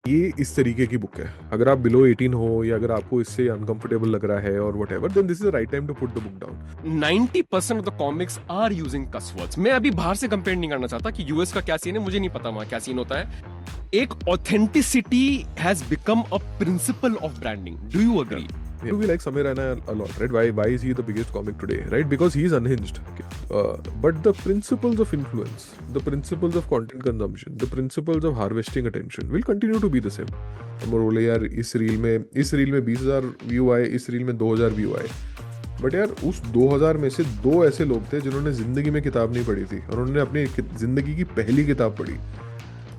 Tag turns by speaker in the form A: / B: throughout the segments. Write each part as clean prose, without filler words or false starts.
A: ये इस तरीके की बुक है, अगर आप बिलो 18 हो या अगर आपको इससे अनकंफर्टेबल लग रहा है और whatever, then this is the right time to put the book down.
B: 90% of the comics are using cuss words. मैं अभी बाहर से कंपेयर नहीं करना चाहता कि यूएस का क्या सीन है, मुझे नहीं पता वहां क्या सीन होता है। एक authenticity has become a principle of branding. Do you agree?
A: Do we like Samir Raina a lot, right? Why is he the biggest comic today, right? Because he is unhinged. Okay. But the principles of influence, the principles of content consumption, the principles of harvesting attention will continue to be the same. हम बोले यार इस reel में 20,000 view आए, इस reel में 2,000 view आए, but यार उस 2,000 में से दो ऐसे लोग थे जिन्होंने जिंदगी में किताब नहीं पढ़ी थी और उन्होंने अपनी जिंदगी की पहली किताब पढ़ी,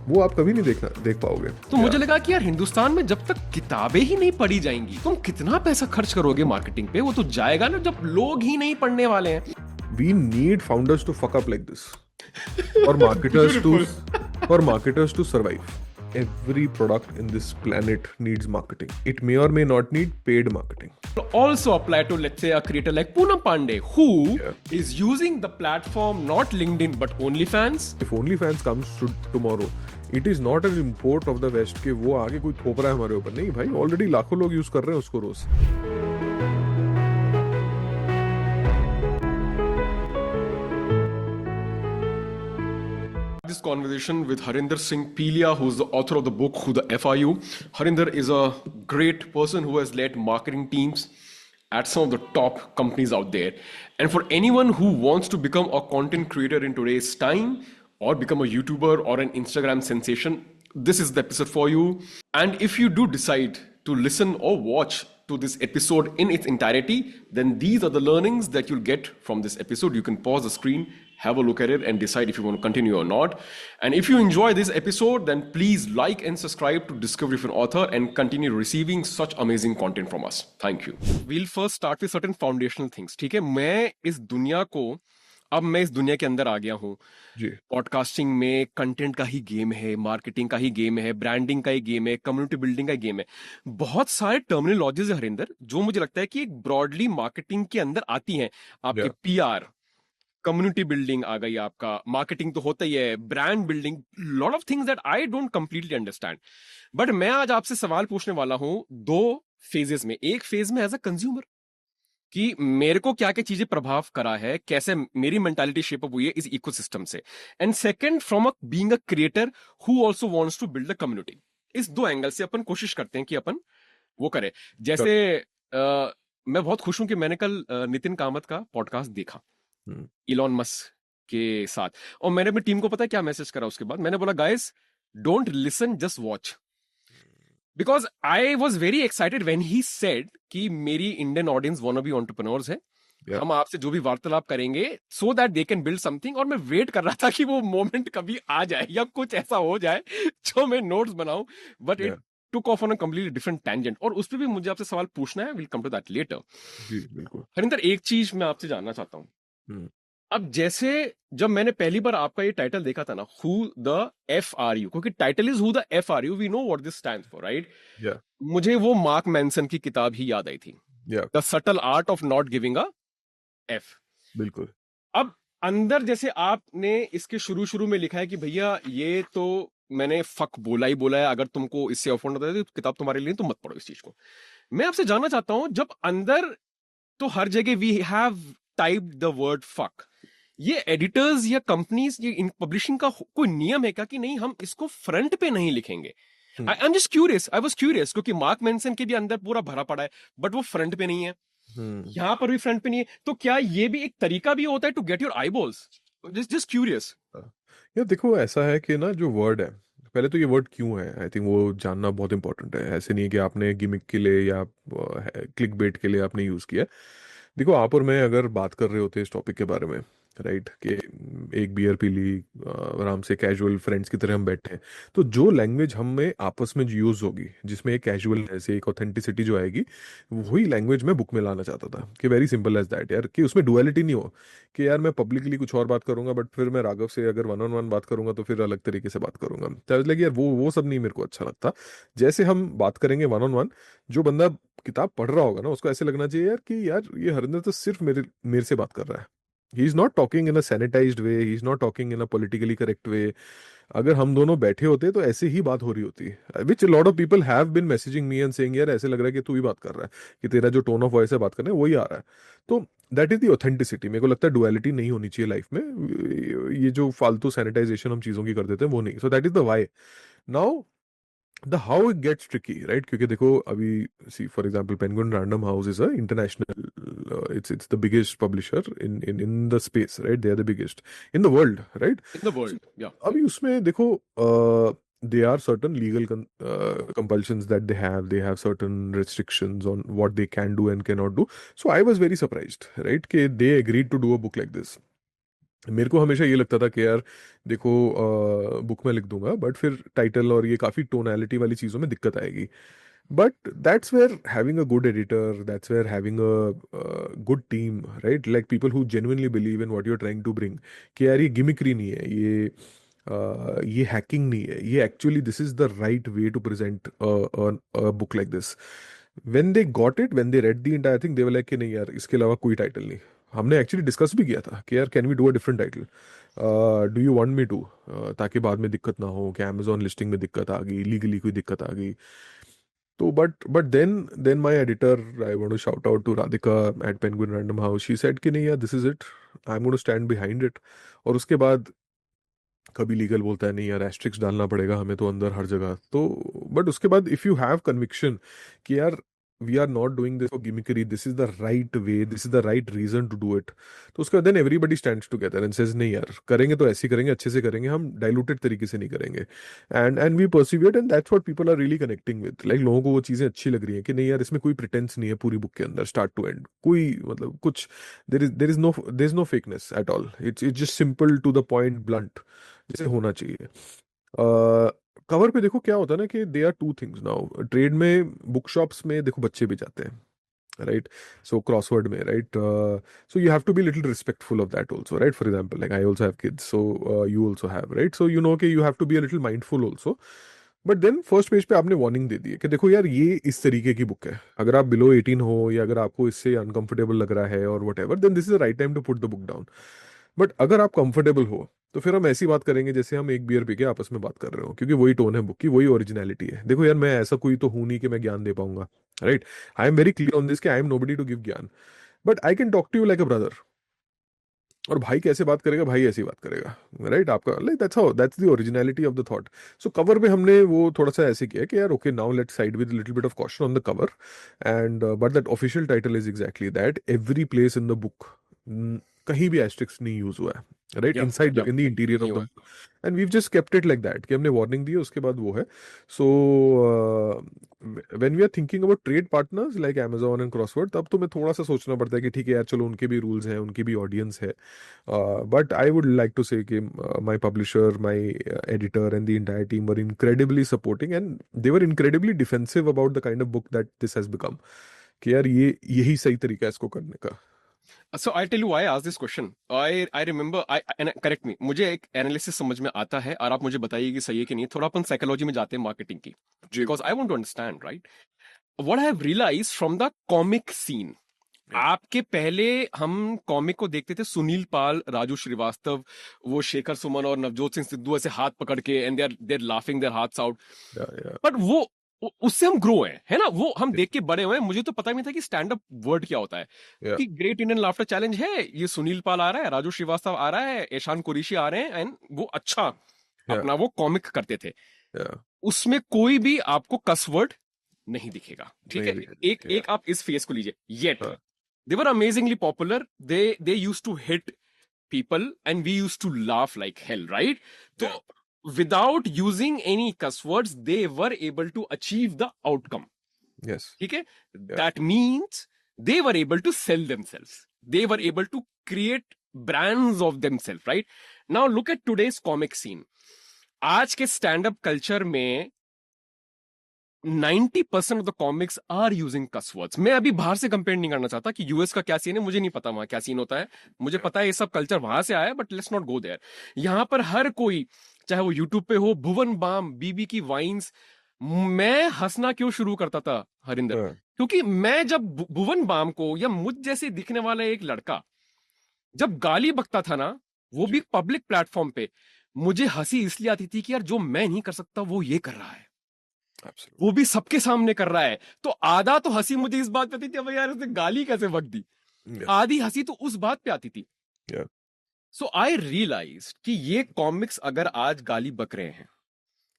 A: वो आप कभी नहीं देख पाओगे।
B: तो मुझे लगा कि यार हिंदुस्तान में जब तक किताबें ही नहीं पढ़ी जाएंगी, तुम कितना पैसा खर्च करोगे मार्केटिंग पे? वो तो जाएगा ना जब लोग ही नहीं पढ़ने वाले हैं।
A: We need founders to fuck up like this, for marketers to survive. Every product in this planet needs marketing. It may or may not need paid marketing.
B: Also apply to, let's say, a creator like Poonam Pandey, who
A: Yeah.
B: is using the platform not LinkedIn but OnlyFans.
A: If OnlyFans comes tomorrow, it is not an import of the West कि वो आगे कोई थोप रहा है हमारे ऊपर, नहीं भाई, ऑलरेडी लाखों लोग यूज कर रहे हैं उसको रोज।
B: This conversation with Harinder Singh Pilia, who's the author of the book Who the F Are You. Harinder is a great person who has led marketing teams at some of the top companies out there. And for anyone who wants to become a content creator in today's time, or become a YouTuber or an Instagram sensation, this is the episode for you. And if you do decide to listen or watch to this episode in its entirety, then these are the learnings that you'll get from this episode. You can pause the screen, have a look at it, and decide if you want to continue or not. And if you enjoy this episode, then please like and subscribe to Discovery of an Author and continue receiving such amazing content from us. Thank you. We'll first start with certain foundational things. ठीक है, अब मैं इस दुनिया के अंदर आ गया हूँ।
A: जी।
B: पॉडकास्टिंग में कंटेंट का ही गेम है, मार्केटिंग का ही गेम है, ब्रांडिंग का ही गेम है, कम्युनिटी बिल्डिंग का गेम है। बहुत सारे टर्मिनोलॉजीज है हरिंदर, जो मुझे लगता है कि एक ब्रॉडली मार्केटिंग के अंदर आती हैं। आपके पीआर, कम्युनिटी बिल्डिंग आ गई, आपका मार्केटिंग तो होता ही है, brand building, lot of things that I don't completely understand. But मैं आज आपसे सवाल पूछने वाला हूं दो फेजेस में। एक फेज में एज अ कंज्यूमर, कि मेरे को क्या क्या चीजें प्रभाव करा है, कैसे मेरी मेंटालिटी शेप अप हुई है इस इकोसिस्टम से। And second, from a being a creator who also wants to build a community. इस दो एंगल से अपन कोशिश करते हैं कि अपन वो करें। जैसे मैं बहुत खुश हूं कि मैंने कल नितिन कामत का पॉडकास्ट देखा इलॉन मस्क के साथ, और मैंने अपनी टीम को पता है क्या मैसेज करा उसके बाद? मैंने बोला, guys, don't listen, just watch. Because I was very excited when he said कि मेरी Indian audience wanna be entrepreneurs है, हम आपसे जो भी वार्तालाप करेंगे so that they can build something. और मैं वेट कर रहा था कि वो मोमेंट कभी आ जाए या कुछ ऐसा हो जाए जो मैं नोट्स बनाऊं, but it took off on a completely different tangent. और उस पर भी मुझे आपसे सवाल पूछना है, will come to that later.
A: जी बिल्कुल।
B: हरिंदर, एक चीज मैं आपसे जानना चाहता हूं। अब जैसे जब मैंने पहली बार आपका ये टाइटल देखा था ना, who the F R U, क्योंकि title is who the F R U, we know what this stands for, right? मुझे वो मार्क मैनसन की किताब ही याद आई थी, the subtle art of not giving a F.
A: बिल्कुल।
B: अब अंदर जैसे आपने इसके शुरू शुरू में लिखा है कि भैया ये तो मैंने फक बोला ही बोला है, अगर तुमको इससे ऑफेंड होता है तो किताब तुम्हारे लिए तो मत पढ़ो इस चीज को। मैं आपसे जानना चाहता हूं, जब अंदर तो हर जगह we have typed the word fuck, ये एडिटर्स या कंपनीज, ये इन पब्लिशिंग का कोई नियम है क्या कि नहीं, हम इसको फ्रंट पे नहीं लिखेंगे? आई am just curious, I was curious, क्योंकि मार्क मेंसन के भी अंदर पूरा भरा पड़ा है, बट वो फ्रंट पे नहीं है, यहां पर भी फ्रंट पे नहीं है। तो क्या ये भी एक तरीका भी होता है to get your eyeballs? Just curious.
A: यार देखो, ऐसा है कि ना, जो वर्ड है, पहले तो ये वर्ड क्यों है, आई थिंक वो जानना बहुत इंपॉर्टेंट है। ऐसे नहीं है कि आपने गिमिक के लिए या क्लिक बेट के लिए आपने यूज किया। देखो, आप और मैं अगर बात कर रहे होते इस टॉपिक के बारे में, राइट, कि एक बियर पी ली, आराम से कैजुअल फ्रेंड्स की तरह हम बैठे हैं, तो जो लैंग्वेज हमें आपस में यूज होगी, जिसमें एक कैजुअल ऐसे एक ऑथेंटिसिटी जो आएगी, वही लैंग्वेज मैं बुक में लाना चाहता था। कि वेरी सिंपल एज दैट यार, कि उसमें डुअलिटी नहीं हो, कि यार मैं पब्लिकली कुछ और बात करूंगा बट फिर मैं राघव से अगर वन ऑन वन बात करूंगा तो फिर अलग तरीके से बात करूंगा। तो लाइक यार वो सब नहीं मेरे को अच्छा लगता। जैसे हम बात करेंगे वन ऑन वन, जो बंदा किताब पढ़ रहा होगा ना, उसको ऐसे लगना चाहिए यार कि यार ये हरिंदर तो सिर्फ मेरे मेरे से बात कर रहा है। He is not talking in a sanitised way, he is not talking in a politically correct way. अगर हम दोनों बैठे होते तो ऐसे ही बात हो रही होती, which lot of people have been messaging me and saying यार ऐसे लग रहा है कि तू ही बात कर रहा है, कि तेरा जो टोन ऑफ वॉइस है बात करने वही आ रहा है। तो दैट इज द ऑथेंटिसिटी। मेरे को लगता है डुअलिटी नहीं होनी चाहिए लाइफ में। ये जो फालतू सैनिटाइजेशन हम चीजों की कर देते हैं वो नहीं। So that is the why. Now the how it gets tricky, right? क्योंकि देखो अभी, see for example Penguin Random House is a international, it's the biggest publisher in the space, right? They are the biggest in the world, right?
B: In the world, yeah.
A: अभी उसमें देखो, there are certain legal compulsions that they have certain restrictions on what they can do and cannot do. So I was very surprised, right, कि they agreed to do a book like this. मेरे को हमेशा ये लगता था कि यार देखो, बुक में लिख दूंगा बट फिर टाइटल और ये काफी टोनैलिटी वाली चीजों में दिक्कत आएगी। But that's where having a good editor, that's where having a good team, right? Like people who genuinely believe in what you are trying to bring, कि यार ये गिमिक्री नहीं है, ये हैकिंग नहीं है, ये actually this is the right way to present book like this. When they got it, when they read the entire thing, they were like कि नहीं यार इसके अलावा कोई टाइटल नहीं। हमने एक्चुअली डिस्कस भी किया था कि यार can we do a different title, do you want me to, ताकि बाद में दिक्कत ना हो कि अमेजोन लिस्टिंग में दिक्कत आ गई, लीगली कोई दिक्कत आ गई। तो but then my editor, I want to shout out to Radhika at Penguin Random House, she said कि नहीं यार this is it, I am going to stand behind it. और उसके बाद कभी लीगल बोलता है नहीं यार एस्ट्रिक्स डालना पड़ेगा हमें तो अंदर हर जगह तो। बट उसके बाद इफ यू हैव कन्विक्शन कि यार we are not doing this for gimmickry, this is the right way, this is the right reason to do it, तो उसके बाद then everybody stands together and says नहीं यार करेंगे तो ऐसे ही करेंगे, अच्छे से करेंगे, हम डाइल्यूटेड तरीके से नहीं करेंगे। And we persevered and that's what people are really connecting with. Like लोगों को वो चीजें अच्छी लग रही हैं कि नहीं यार इसमें कोई प्रिटेंस नहीं है पूरी बुक के अंदर, स्टार्ट टू एंड कोई मतलब कुछ, there is no fakeness at all, it's just simple to the point, blunt, जैसे होना चाहिए। कवर पे देखो क्या होता है ना कि there are two things now trade में, बुक शॉप्स में देखो बच्चे भी जाते हैं, राइट? सो क्रॉसवर्ड में, right? So you have to be little respectful of that also, right? For example like I also have kids, so you also have, right? So you know कि you have to be a little mindful also. But then first page पे आपने warning दे दी है कि देखो यार ये इस तरीके की बुक है, अगर आप बिलो 18 हो या अगर आपको इससे अनकंफर्टेबल लग रहा है और whatever, then this is the right time to put the book down. But अगर आप कंफर्टेबल हो तो फिर हम ऐसी बात करेंगे जैसे हम एक बियर पी के आपस में बात कर रहे हो, क्योंकि वही टोन है बुक की, वही ओरिजिनलिटी है। देखो यार मैं ऐसा कोई तो हूं नहीं कि मैं ज्ञान दे पाऊंगा, right? I am very clear on this कि I am nobody to give gyan, but I can talk to you like a brother. और भाई कैसे बात करेगा, भाई ऐसी बात करेगा, राइट? आपका like that's how, that's the originality of the thought. So cover पे हमने वो थोड़ा सा ऐसे किया कि यार okay now let's side with little bit of caution on the cover, and but that official title is exactly that, every place in the book, कहीं भी एस्ट्रिक्स नहीं यूज हुआ है, right?
B: Yeah,
A: inside
B: yeah,
A: in the interior
B: नहीं
A: of
B: हुआ
A: the,
B: है।
A: And we've just kept it like that कि हमने वार्निंग दी है उसके बाद वो है। So when we are thinking about trade partners like Amazon and Crossword, तब तो मैं थोड़ा सा सोचना पड़ता है कि ठीक है यार चलो उनके भी रूल्स हैं, उनकी भी ऑडियंस है। But I would like to say that my publisher, my editor, and the entire team were incredibly supporting, and they were incredibly defensive about the kind of book that this has become. कि यार ये यही सही तरीका है इसको करने का।
B: So I'll tell you why I asked this question. I remember, and correct me, मुझे एक एनालिसिस समझ में आता है और आप मुझे बताइए कि सही है कि नहीं। थोड़ा अपन साइकोलॉजी में जाते हैं मार्केटिंग की,
A: जी।
B: Because I want to understand, right? What I have realised from the comic scene,
A: Yeah.
B: आपके पहले हम कॉमिक को देखते थे, सुनील पाल, राजू श्रीवास्तव, वो शेखर सुमन और नवजोत सिंह सिद्धू ऐसे हाथ पकड़ के and they are laughing their hearts out.
A: Yeah, yeah,
B: but वो उससे हम ग्रो हैं, है ना? वो हम
A: yeah,
B: देख के बड़े हुए हैं। मुझे तो पता ही नहीं था कि स्टैंड अप वर्ड क्या होता है,
A: yeah,
B: कि ग्रेट इंडियन लाफ्टर चैलेंज है, ये सुनील पाल आ रहा है, राजू श्रीवास्तव आ रहा है, ईशान कुरैशी आ रहे हैं, एंड वो अच्छा
A: yeah,
B: अपना वो कॉमिक करते थे।
A: yeah.
B: उसमें कोई भी आपको कस वर्ड नहीं दिखेगा, ठीक
A: नहीं
B: है?
A: दिखेगा,
B: एक
A: yeah.
B: एक आप इस फेस को लीजिए, येट
A: हाँ,
B: they were amazingly popular. They used to hit people and we used to laugh like hell, right? So
A: yeah,
B: without using any cuss words, they were able to achieve the outcome.
A: yes,
B: Okay?
A: yeah,
B: That means they were able to sell themselves. They were able to create brands of themselves, right? Now look at today's comic scene. आज के stand up culture में 90% of the comics are using cuss words. मैं अभी बाहर से compare नहीं करना चाहता कि यूएस का क्या सीन है, मुझे नहीं पता वहां क्या सीन होता है। मुझे पता है ये सब कल्चर वहां से आया है, but let's not go there. यहां पर हर कोई, चाहे वो यूट्यूब पे हो, भुवन बाम, बीबी की वाइन्स, मैं हंसना क्यों शुरू करता था हरिंदर?
A: हाँ,
B: क्योंकि मैं जब भुवन बाम को या मुझ जैसे दिखने वाला एक लड़का जब गाली बकता था ना, वो
A: जी,
B: भी पब्लिक प्लेटफॉर्म पे, मुझे हंसी इसलिए आती थी कि यार जो मैं नहीं कर सकता वो ये कर रहा है,
A: एब्सोल्युटली।
B: वो भी सबके सामने कर रहा है। तो आधा तो हंसी मुझे इस बात पे आती थी, अब यार उसने गाली कैसे बक दी,
A: या
B: आधी हंसी तो उस बात पे आती थी।
A: या
B: सो आई रियलाइज कि ये कॉमिक्स अगर आज गाली बक रहे हैं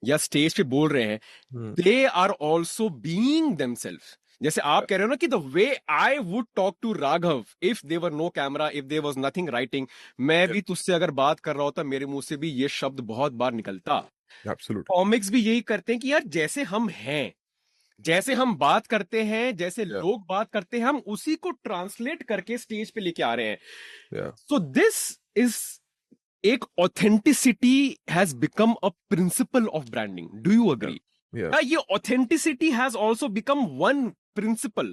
B: या स्टेज पे बोल रहे हैं, they are also being themselves. जैसे आप कह रहे हो ना कि the way I would talk to Raghav if there no camera, if there was nothing writing, मैं भी तुझसे अगर बात कर रहा होता मेरे मुंह से भी ये शब्द बहुत बार निकलता।
A: एब्सोल्युटली।
B: कॉमिक्स भी यही करते हैं कि यार जैसे हम हैं, जैसे हम बात करते हैं, जैसे
A: या
B: लोग बात करते हैं, हम उसी को ट्रांसलेट करके स्टेज पे लेके आ रहे हैं।
A: या
B: सो दिस इज एक authenticity has become a principle of branding. Do you
A: yeah
B: agree?
A: Yeah
B: ये authenticity has also become one principle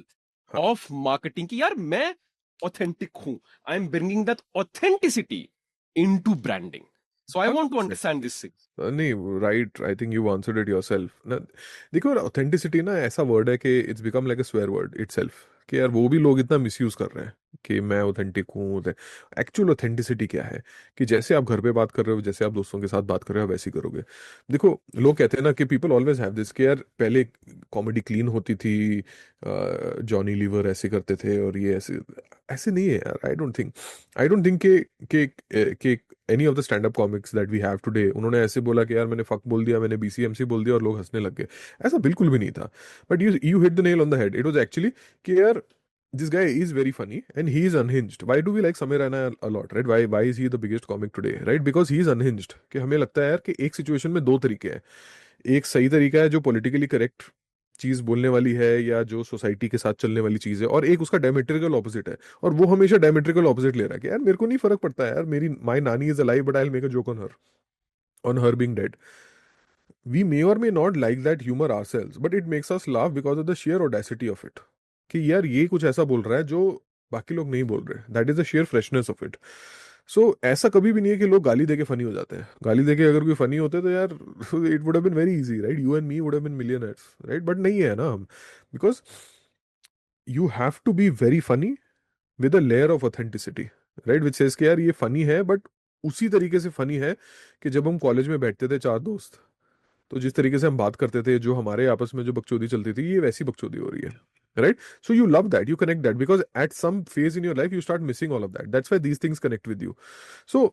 A: हाँ।
B: ऑफ मार्केटिंग कि यार मैं ऑथेंटिक हूं, I am bringing that authenticity into branding. So I want to
A: 100%।
B: Understand this.
A: नहीं, right, I think you answered it yourself ना। देखो, authenticity ना ऐसा वर्ड है कि it's become like a swear word itself, कि यार वो भी लोग इतना मिसयूज कर रहे हैं कि मैं ऑथेंटिक हूँ। एक्चुअल ऑथेंटिसिटी क्या है? कि जैसे आप घर पे बात कर रहे हो, जैसे आप दोस्तों के साथ बात कर रहे हो, वैसे ही करोगे। देखो, लोग कहते हैं ना कि पीपल ऑलवेज हैव दिस, कि यार पहले कॉमेडी क्लीन होती थी, जॉनी लीवर ऐसे करते थे और ये ऐसे। ऐसे नहीं है यार। आई डोंट थिंक कि any of the stand up comics that we have today उन्होंने ऐसे बोला कि यार मैंने फक बोल दिया, मैंने बीसीएमसी बोल दिया और लोग हंसने लग गए। ऐसा बिल्कुल भी नहीं था। But you hit the nail on the head, it was actually कि यार this guy is very funny and he is unhinged. Why do we like Samir Raina a lot, right? Why is he the biggest comic today, right? Because he is unhinged. कि हमें लगता है यार कि एक situation में दो तरीके हैं। एक सही तरीका है जो पॉलिटिकली करेक्ट चीज बोलने वाली है या जो सोसाइटी के साथ चलने वाली चीज है, और एक उसका डायमेट्रिकल ऑपोजिट है। और वो हमेशा डायमेट्रिकल ऑपोजिट ले रहा है कि यार मेरे को नहीं फर्क पड़ता है यार, मेरी माई नानी is alive but I will make a joke on her being dead. We may or may not like that humor ourselves, but it makes us laugh because of the sheer audacity of it. कि यार ये कुछ ऐसा बोल रहा है जो बाकी लोग नहीं बोल रहे, that is the sheer freshness of it. So ऐसा कभी भी नहीं है कि लोग गाली देके फनी हो जाते हैं। गाली देके अगर कोई फनी होते तो यार it would have been very easy, right? You and me would have been millionaires, right? But नहीं है ना हम, because you have to be very funny with a layer of authenticity, right? Which says कि यार ये funny है, but उसी तरीके से फनी है कि जब हम कॉलेज में बैठते थे चार दोस्त, तो जिस तरीके से हम बात करते थे, जो हमारे आपस में जो बकचोदी चलती थी, ये वैसी बकचोदी हो रही है, right? So you love that, you connect that, because at some phase in your life you start missing all of that, that's why these things connect with you. So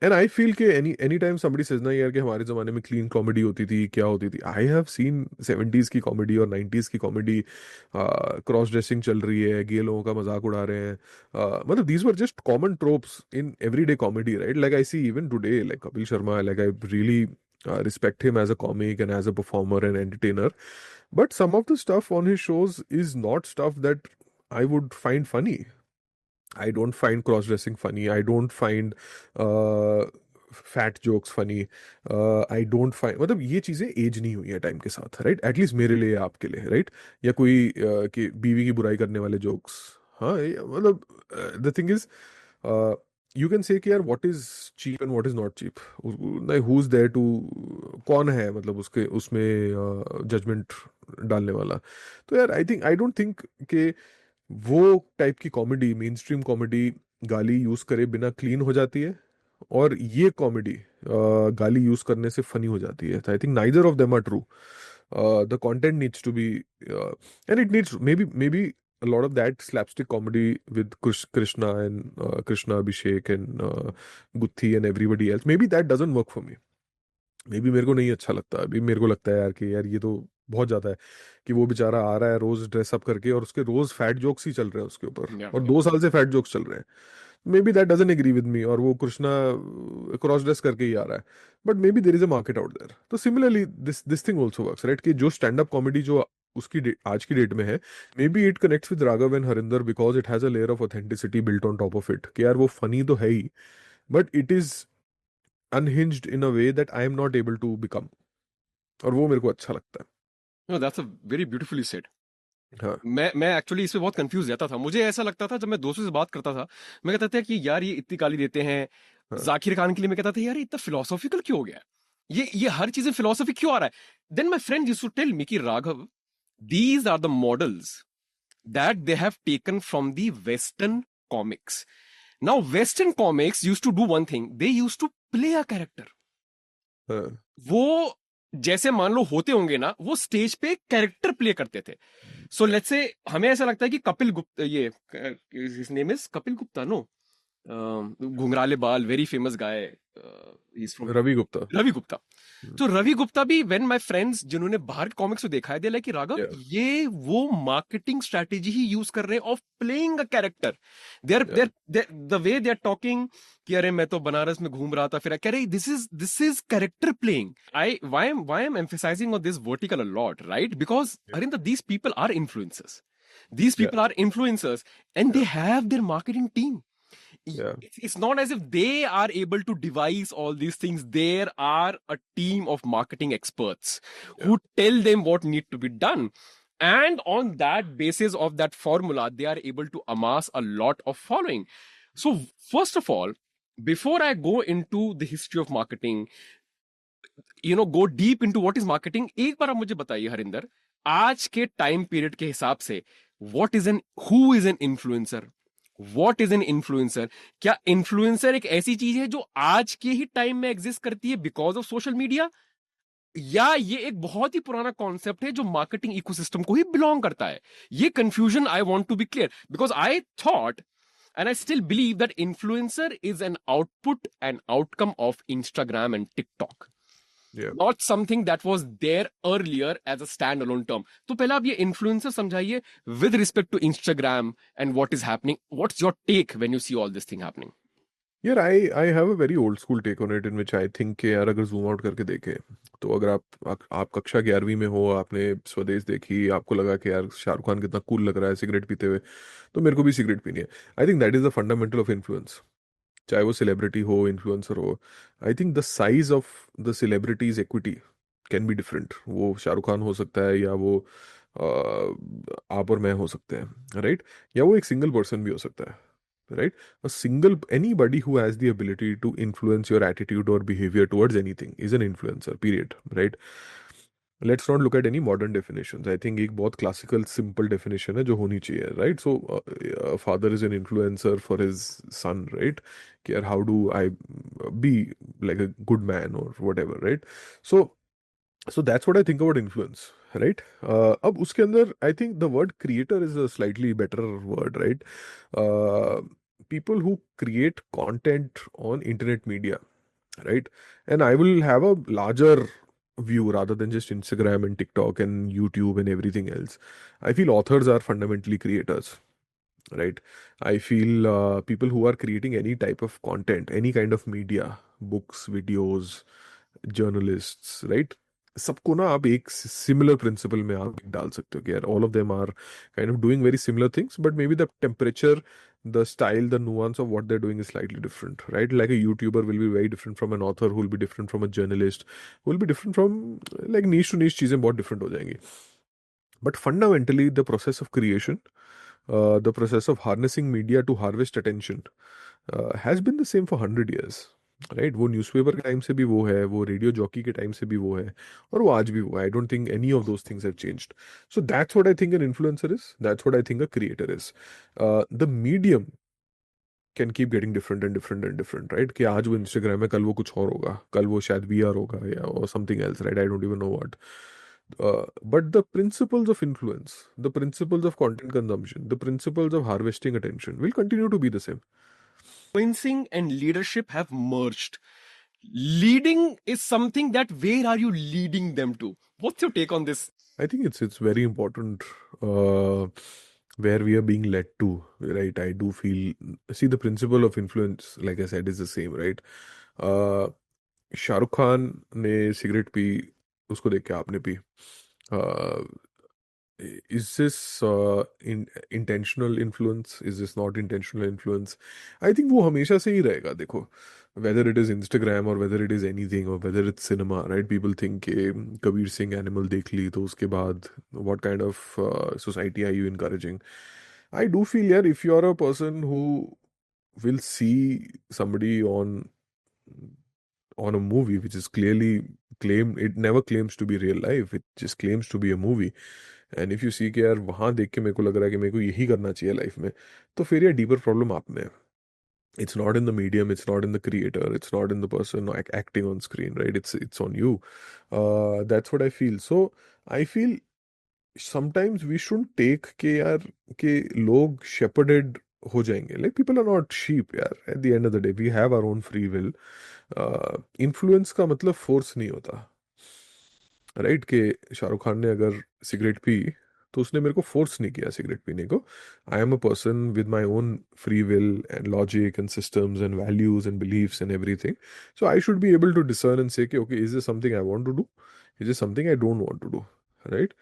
A: and I feel कि any time somebody says ना यार कि हमारे जमाने में clean comedy होती थी, क्या होती थी, आई हैव सीन 70s की कॉमेडी और 90s की कॉमेडी। क्रॉस ड्रेसिंग चल रही है, गे लोगों का मजाक उड़ा रहे हैं। मतलब these were just common tropes in everyday comedy, right? Like I see even today, like Kapil Sharma, like I really respect him as a comic and as a performer and entertainer. But some of the stuff on his shows is not stuff that I would find funny. I don't find cross dressing funny. I don't find uh, fat jokes funny. I don't find, मतलब ये चीजें as नहीं हुई है time के साथ, right? At least मेरे लिए, आपके लिए, राइट? या कोई कि बीवी की बुराई करने वाले जोक्स। हाँ, मतलब the thing is, you can say कि यार what is cheap and what is not cheap, who is there to, कौन है मतलब उसके उसमें जजमेंट डालने वाला। तो यार आई डोंट थिंक कि वो टाइप की कॉमेडी, मेन स्ट्रीम कॉमेडी, गाली यूज करे बिना क्लीन हो जाती है, और ये कॉमेडी गाली यूज करने से फनी हो जाती है। I think neither of them are true. The content needs to be, and it needs maybe a lot of that slapstick comedy with Krishna and Krishna Abhishek and Guthi and everybody else, maybe that doesn't work for me. Maybe मेरे को नहीं अच्छा लगता। अभी मेरे को लगता है यार कि यार ये तो बहुत ज्यादा है, कि वो बेचारा आ रहा है रोज ड्रेसअप करके और उसके रोज फैट जोक्स ही चल रहे हैं उसके ऊपर,
B: Yeah.
A: और 2 साल से फैट जोक्स चल रहे हैं। Maybe that doesn't agree with me, और वो कृष्णा क्रॉस ड्रेस करके ही आ रहा है। But maybe there is a market out there. तो similarly this this thing also works, right? कि जो स्टैंड अप कॉमेडी जो उसकी आज की डेट में है, maybe it connects with Raghav and Harinder because it has a layer of authenticity built on top of it, कि यार वो फनी तो है ही, but it is unhinged in a way that I am not able to become, और वो मेरे को अच्छा लगता
B: No, that's a very beautifully said.
A: है। हाँ
B: मैं एक्चुअली इसमें बहुत कंफ्यूज रहता था। मुझे ऐसा लगता था जब मैं दोस्तों से बात करता था, मैं कहता था कि यार ये इतनी गाली देते हैं
A: हाँ
B: जाकिर खान के लिए, मैं कहता था यार ये इतना फिलोसॉफिकल क्यों हो गया है? ये हर चीजें फिलोसॉफी क्यों आ रहा है? Then my friend used to tell me कि Raghav, these are the models that they have taken from the western comics. Now western comics used to do one thing, they used to play a character.
A: हाँ।
B: वो जैसे मान लो होते होंगे ना, वो stage पे कैरेक्टर प्ले करते थे। सो लेट्स से हमें ऐसा लगता है कि कपिल गुप्ता, ये his name is Kapil Gupta, no, घुंघराले बाल, very famous guy, is from
A: Ravi Gupta.
B: Ravi Gupta. तो रवि गुप्ता भी, व्हेन माय फ्रेंड्स जिन्होंने बाहर के कॉमिक्स को देखा है, दे लाइक कि राघव,
A: या
B: ये वो मार्केटिंग स्ट्रेटेजी ही यूज कर रहे हैं of playing a character.
A: Yeah
B: they the way they are talking कि अरे मैं तो बनारस में घूम रहा था, फिर कह रहे this is character playing. I why am emphasising on this vertical a lot, right? Because Arinder, these people are influencers, these
A: या
B: people are influencers, and they
A: या
B: have their marketing team.
A: या
B: It's not as if they are able to devise all these things. There are a team of marketing experts
A: या
B: who tell them what need to be done, and on that basis of that formula, they are able to amass a lot of following. So first of all, before I go into the history of marketing, go deep into what is marketing, एक बार आप मुझे बताइए हरिंदर, आज के time period के हिसाब से, what is an who is an influencer? What is an influencer? क्या इन्फ्लुएंसर एक ऐसी चीज है जो आज के ही टाइम में एग्जिस्ट करती है बिकॉज ऑफ सोशल मीडिया, या ये एक बहुत ही पुराना कॉन्सेप्ट है जो मार्केटिंग इकोसिस्टम को ही बिलोंग करता है? ये confusion I want to be clear, because I thought and I still believe that influencer is an output and outcome of Instagram and TikTok,
A: या
B: not something that was there earlier as a standalone term. तो पहले आप ये influencer समझाइए with respect to Instagram and what is happening. What's your take when you see all this thing happening?
A: यार I have a very old school take on it, in which I think कि यार अगर zoom out करके देखें, तो अगर आप कक्षा 11वीं में हो, आपने स्वदेश देखी, आपको लगा कि यार शाहरुख खान कितना कूल लग रहा है सिगरेट पीते हुए, तो मेरे को भी सिगरेट पीनी है। I think that is the fundamental of influence, चाहे वो सेलिब्रिटी हो, इन्फ्लुएंसर हो। I think the size of the celebrities equity can be different. वो शाहरुख खान हो सकता है, या वो आप और मैं हो सकते हैं, राइट? या वो एक सिंगल पर्सन भी हो सकता है, right? A single anybody who has the ability to influence your attitude or behavior towards anything is an influencer, period, right? Let's not look at any modern definitions. I think एक बहुत classical simple definition है जो होनी चाहिए, right? So a father is an influencer for his son, right? कि यार how do I be like a good man or whatever, right? So that's what I think about influence, right? अब उसके अंदर I think the word creator is a slightly better word, right? uh, People who create content on internet media, right? And I will have a larger view rather than just Instagram and TikTok and YouTube and everything else. I feel authors are fundamentally creators, right? I feel people who are creating any type of content, any kind of media, books, videos, journalists, right, सबको ना आप एक similar principal में आप डाल सकते हो कि यार all of them are kind of doing very similar things, but maybe the temperature, the style, the nuance of what they're doing is slightly different, right? Like a YouTuber will be very different from an author, who will be different from a journalist, who will be different from, like niche to niche चीजें बहुत different हो जाएंगी। But fundamentally the process of creation, the process of harnessing media to harvest attention, has been the same for 100 years, right? वो newspaper के time से भी वो है, वो रेडियो जॉकी के टाइम से भी वो है, और वो आज भी वो है। आई don't think any of those things have changed. So that's what I think an influencer is, that's what I think a creator is. The medium can keep getting different and different and different, right? कि आज वो Instagram है, कल वो कुछ और होगा, कल वो शायद वीआर होगा, या और something else, right? I don't even know what. But the principles of influence, the principles of content consumption, the principles of harvesting attention will continue to be the same.
B: Influencing and leadership have merged. Leading is something that, where are you leading them to? What's your take on this?
A: I think it's very important uh, where we are being led to, right? I do feel, see, the principle of influence, like I said, is the same, right? uh, Shahrukh Khan ने cigarette P, उसको देख के आपने P. Is this intentional influence? Is this not intentional influence? I think वो हमेशा से ही रहेगा, देखो, whether it is Instagram or whether it is anything or whether it's cinema, right? People think कि कबीर सिंह एनिमल देख ली तो उसके बाद what kind of society are you encouraging? I do feel, yeah, if you are a person who will see somebody on a movie which is clearly claim, it never claims to be real life, it just claims to be a movie, and if you see कि यार वहां देख के मेरे को लग रहा है कि मेरे को यही करना चाहिए लाइफ में, तो फिर ये डीपर प्रॉब्लम आप में है। It's not in the medium, it's not in the creator, it's not in the person acting on screen, right? It's on you. That's what I feel. So I feel sometimes we shouldn't take के यार कि लोग shepherded हो जाएंगे. Like people are not sheep यार. At the end of the day, we have our own free will. Influence का मतलब force नहीं होता, राइट? कि शाहरुख खान ने अगर सिगरेट पी तो उसने मेरे को फोर्स नहीं किया सिगरेट पीने को. I am a person with my own free will and logic and systems and values and beliefs and everything. So I should be able to discern and say okay, is this something I want to do, is this something I don't want to do, right?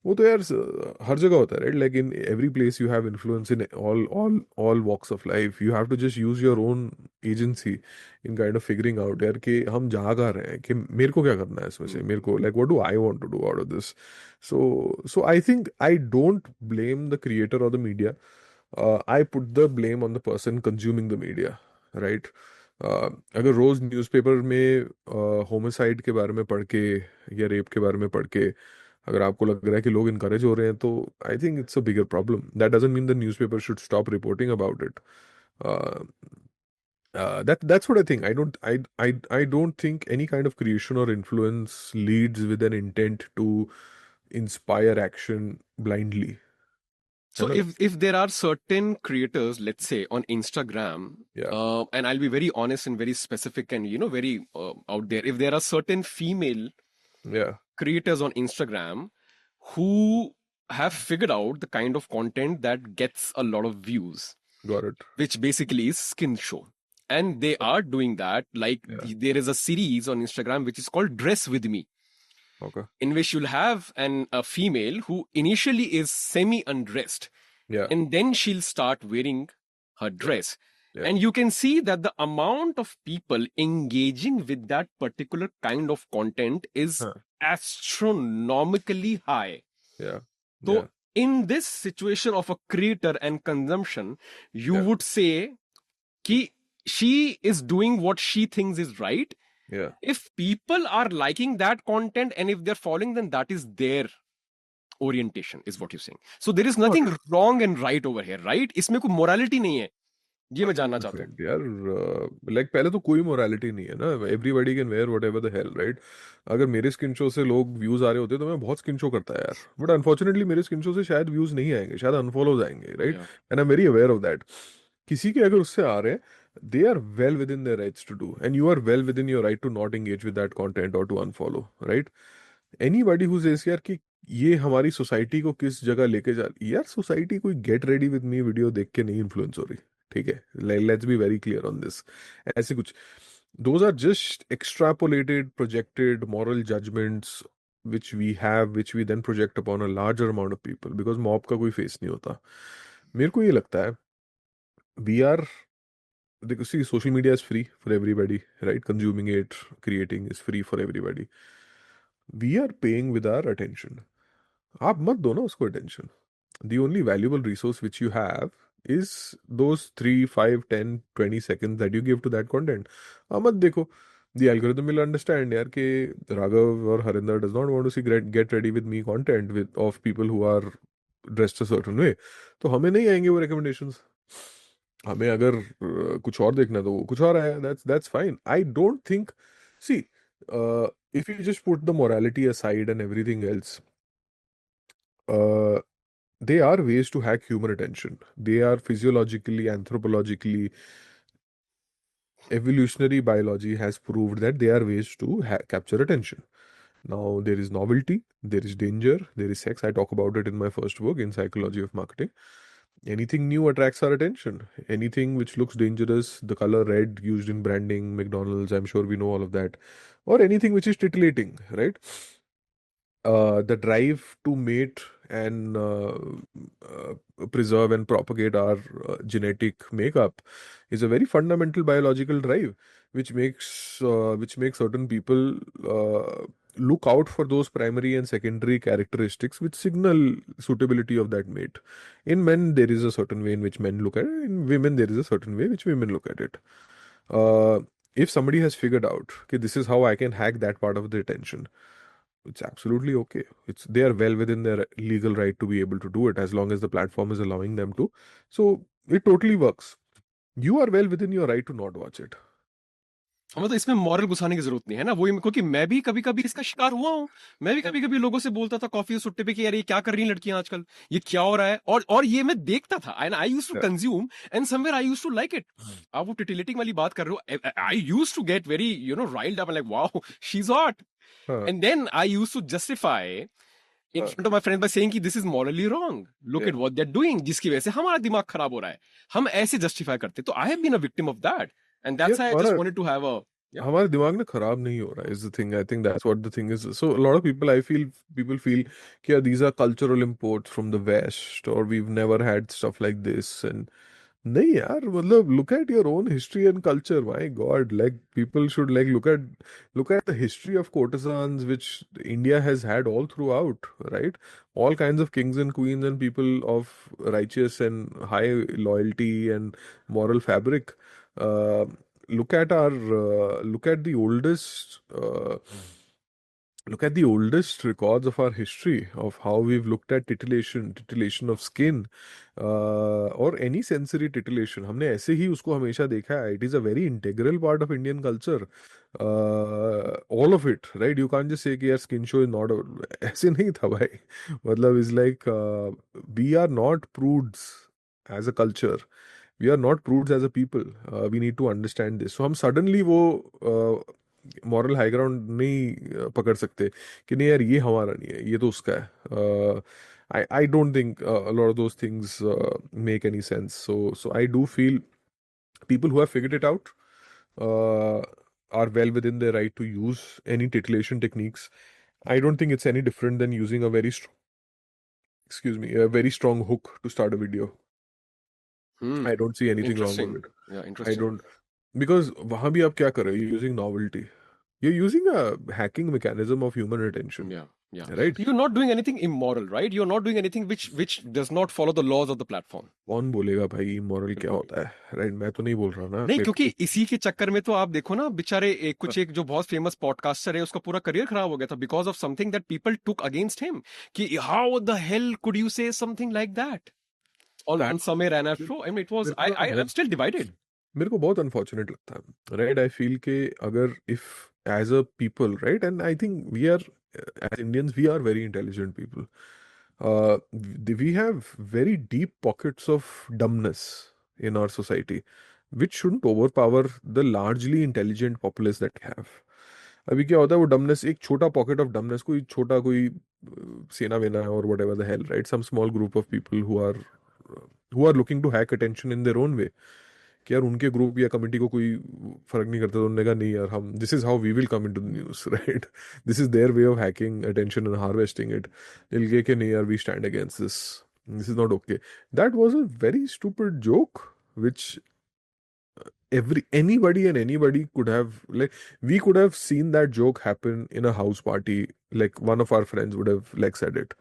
A: वो तो यार हर जगह होता है, right? Like in every place you have influence in all walks of life. You have to just use your own agency in kind of figuring out यार कि हम जहाँ कहाँ रहे हैं, कि मेरे को क्या करना है इसमें से, मेरे को like what do I want to do out of this. So I think I don't blame the creator और the media. I put the blame on the person consuming the media, right? अगर रोज newspaper में homicide के बारे में पढ़ के या रेप के बारे में पढ़ के अगर आपको लग रहा है कि लोग इनकरेज हो रहे हैं, तो I think it's a bigger problem. That doesn't mean the newspaper should stop reporting about it. That's what I think. I don't think any kind of creation or influence leads with an intent to inspire action blindly. है
B: So
A: ना?
B: if there are certain creators, let's say on Instagram,
A: Yeah,
B: and I'll be very honest and very specific and very out there. If there are certain female
A: yeah,
B: creators on Instagram who have figured out the kind of content that gets a lot of views,
A: got it.
B: which basically is skin show. And they are doing that. Like
A: Yeah,
B: there is a series on Instagram which is called Dress With Me,
A: okay.
B: in which you'll have a female who initially is semi undressed,
A: Yeah,
B: and then she'll start wearing her
A: yeah,
B: dress.
A: yeah,
B: And you can see that the amount of people engaging with that particular kind of content is
A: huh,
B: astronomically high.
A: yeah, yeah,
B: So, in this situation of a creator and consumption, you
A: yeah,
B: would say कि she is doing what she thinks is right.
A: yeah.
B: If people are liking that content and if they're following, then that is their orientation, is what you're saying. So there is
A: Got
B: nothing
A: it.
B: wrong and right over here, right? इसमें कोई morality नहीं है, ये मैं जानना चाहता हूँ.
A: 100% यार. लाइक पहले तो कोई मोरालिटी नहीं है ना. Everybody can wear what ever the hell, right? अगर मेरे स्किन शो से लोग व्यूज आ रहे होते तो मैं बहुत स्किन शो करता है यार. बट अनफॉर्चुनेटली मेरे स्किन शो से शायद व्यूज नहीं आएंगे, शायद अनफॉलोज आएंगे, right?
B: Yeah.
A: And I am very aware of that. किसी के अगर उससे आ रहे हैं, they are well within their rights to do, and you are well within your right to not engage with that content और to unfollow, right? Anybody who says यार कि ये हमारी सोसाइटी को किस जगह लेके जा, यार सोसाइटी कोई get ready with me video देख के नहीं इन्फ्लुएंस हो रही, ठीक है? Let's be very clear on this. ऐसे कुछ, those are just extrapolated projected moral judgments which we have, which we then project upon a larger amount of people, because mob का कोई फेस नहीं होता. मेरे को ये लगता है we are, देखो, see, social media is free for everybody, right? Consuming it, creating is free for everybody. We are paying with our attention. आप मत दो ना उसको attention. The only valuable resource which you have is those 3, 5, 10, 20 seconds that you give to that content. हाँ, मत देखो. The algorithm will understand यार कि Raghav or Harinder does not want to see get ready with me content with of people who are dressed a certain way. तो हमें नहीं आएंगे वो recommendations. हमें अगर कुछ और देखना है तो वो कुछ और है. That's fine. I don't think, see, if you just put the morality aside and everything else, uh, they are ways to hack human attention. They are physiologically, anthropologically, evolutionary biology has proved that they are ways to capture attention. Now, there is novelty, there is danger, there is sex. I talk about it in my first book, in Psychology of Marketing. Anything new attracts our attention. Anything which looks dangerous, the color red used in branding, McDonald's, I'm sure we know all of that, or anything which is titillating, right? The drive to mate and preserve and propagate our genetic makeup is a very fundamental biological drive, which makes certain people look out for those primary and secondary characteristics which signal suitability of that mate. In men, there is a certain way in which men look at it. In women, there is a certain way which women look at it. Uh, if somebody has figured out, okay, this is how I can hack that part of the attention, it's absolutely okay. It's they are well within their legal right to be able to do it as long as the platform is allowing them to. So it totally works. You are well within your right to not watch it.
B: हमें तो इसमें moral घुसाने की जरूरत नहीं है ना, वही क्योंकि मैं भी कभी कभी इसका शिकार हुआ हूँ। मैं भी कभी कभी लोगों से बोलता था कॉफी और सुट्टे पे कि यार ये क्या कर रही हैं लड़कियां आजकल, ये क्या हो रहा है, और ये मैं देखता था and I used to
A: Yeah.
B: Consume and somewhere I used to like it. आप वो टिटिलेटिंग वाली बात कर रहे हो, I used to get very riled up like wow she is hot.
A: हाँ,
B: and then I used to justify in
A: हाँ,
B: front of my friends by saying कि this is morally wrong, look
A: yeah.
B: At what they are doing, जिसकी वजह से हमारा दिमाग खराब हो रहा है। हम ऐसे जस्टिफाई करते, तो I have been a victim of that and
A: यार
B: दैट्स व्हाई आई
A: हमारा
B: just wanted to have a
A: हमारे दिमाग ना खराब नहीं हो रहा है, is the thing. I think that's what the thing is. So lot of people, I feel, people feel कि these are cultural imports from the west और we never had stuff like this and नहीं यार, मतलब look at your own history and culture, my God, like people should like look at the history of courtesans which India has had all throughout, right? All kinds of kings and queens and people of righteous and high loyalty and moral fabric. uh, look at the oldest look at the oldest records of our history of how we've looked at titillation of skin, or any sensory titillation. हमने ऐसे ही उसको हमेशा देखा है. It is a very integral part of Indian culture. All of it, right? You can't just say कि यार skin show is not ऐसे नहीं था भाई. मतलब is like, we are not prudes as a culture. We are not prudes as a people. We need to understand this. So हम suddenly वो moral high ground नहीं पकड़ सकते कि नहीं यार ये हमारा नहीं है, ये तो उसका है. I don't think a lot of those things make any sense. So I do feel people who have figured it out uh, are well within their right to use any titillation techniques. I don't think it's any different than using a very strong, excuse me, a very strong hook to start a video. I don't see anything wrong with
B: interesting,
A: it.
B: या
A: I
B: interesting.
A: don't, because वहां भी आप क्या कर रहे हो? You're using novelty. You're using a hacking mechanism of human attention,
B: Yeah, yeah.
A: right?
B: You're not doing anything immoral, right? You're not doing anything which does not follow the laws of the platform.
A: कौन बोलेगा भाई moral क्या
B: बिल्कुल भी
A: होता है, right? मैं तो नहीं बोल रहा ना
B: नहीं, क्योंकि
A: क्लियर।
B: इसी के चक्कर में तो आप देखो ना बेचारे, एक जो बहुत फेमस पॉडकास्टर है उसका पूरा करियर खराब हो गया था because of something that people took against him, कि how the hell could you say something like that on
A: that
B: Samay Raina show. I mean it was,
A: मेरे को ना
B: आई एम
A: बहुत
B: स्टिल डिवाइडेड।
A: मेरे को बहुत अनफॉर्चुनेट लगता है, राइट? आई फील के अगर if as a people, right, and I think we are, as Indians we are very intelligent people. We have very deep pockets of dumbness in our society, which shouldn't overpower the largely intelligent populace that we have. अभी क्या होता है, वो dumbness, एक छोटा pocket of dumbness, कोई छोटा कोई सेना वेना और whatever the hell, right? Some small group of people who are looking to hack attention in their own way, कि यार उनके ग्रुप या कमेटी को कोई फर्क नहीं करता, तो उन्होंने कहा नहीं यार, हम this is how we will come into the news, right? This is their way of hacking attention and harvesting it. इनके कि नहीं यार, we stand against this, this is not okay. That was a very stupid joke which every anybody and anybody could have, like, we could have seen that joke happen in a house party. Like one of our friends would have like said it.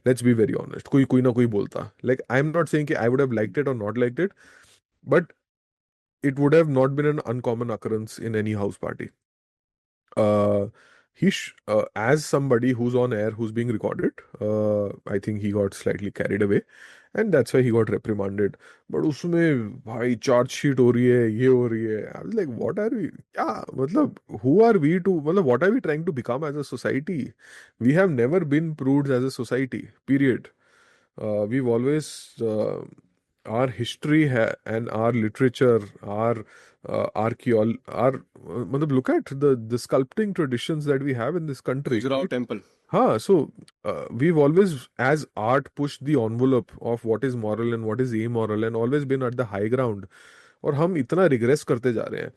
A: Let's be very honest, कोई ना कोई बोलता. Like, I'm not saying कि I would have liked it or not liked it, but it would have not been an uncommon occurrence in any house party. uh as somebody who's on air, who's being recorded, I think he got slightly carried away and that's why he got reprimanded. But उसमें भाई charge sheet हो रही है, ये हो रही है. I was like, what are we, क्या मतलब, who are we to, मतलब what are we trying to become as a society? We have never been prudes as a society, period. We've always, our history and our literature, our archaeology, our look at the sculpting traditions that we have in this country,
B: Khajuraho
A: right?
B: Temple.
A: So we've always, as art, pushed the envelope of what is moral and what is amoral, and always been at the high ground. और हम इतना regret करते जा रहे हैं.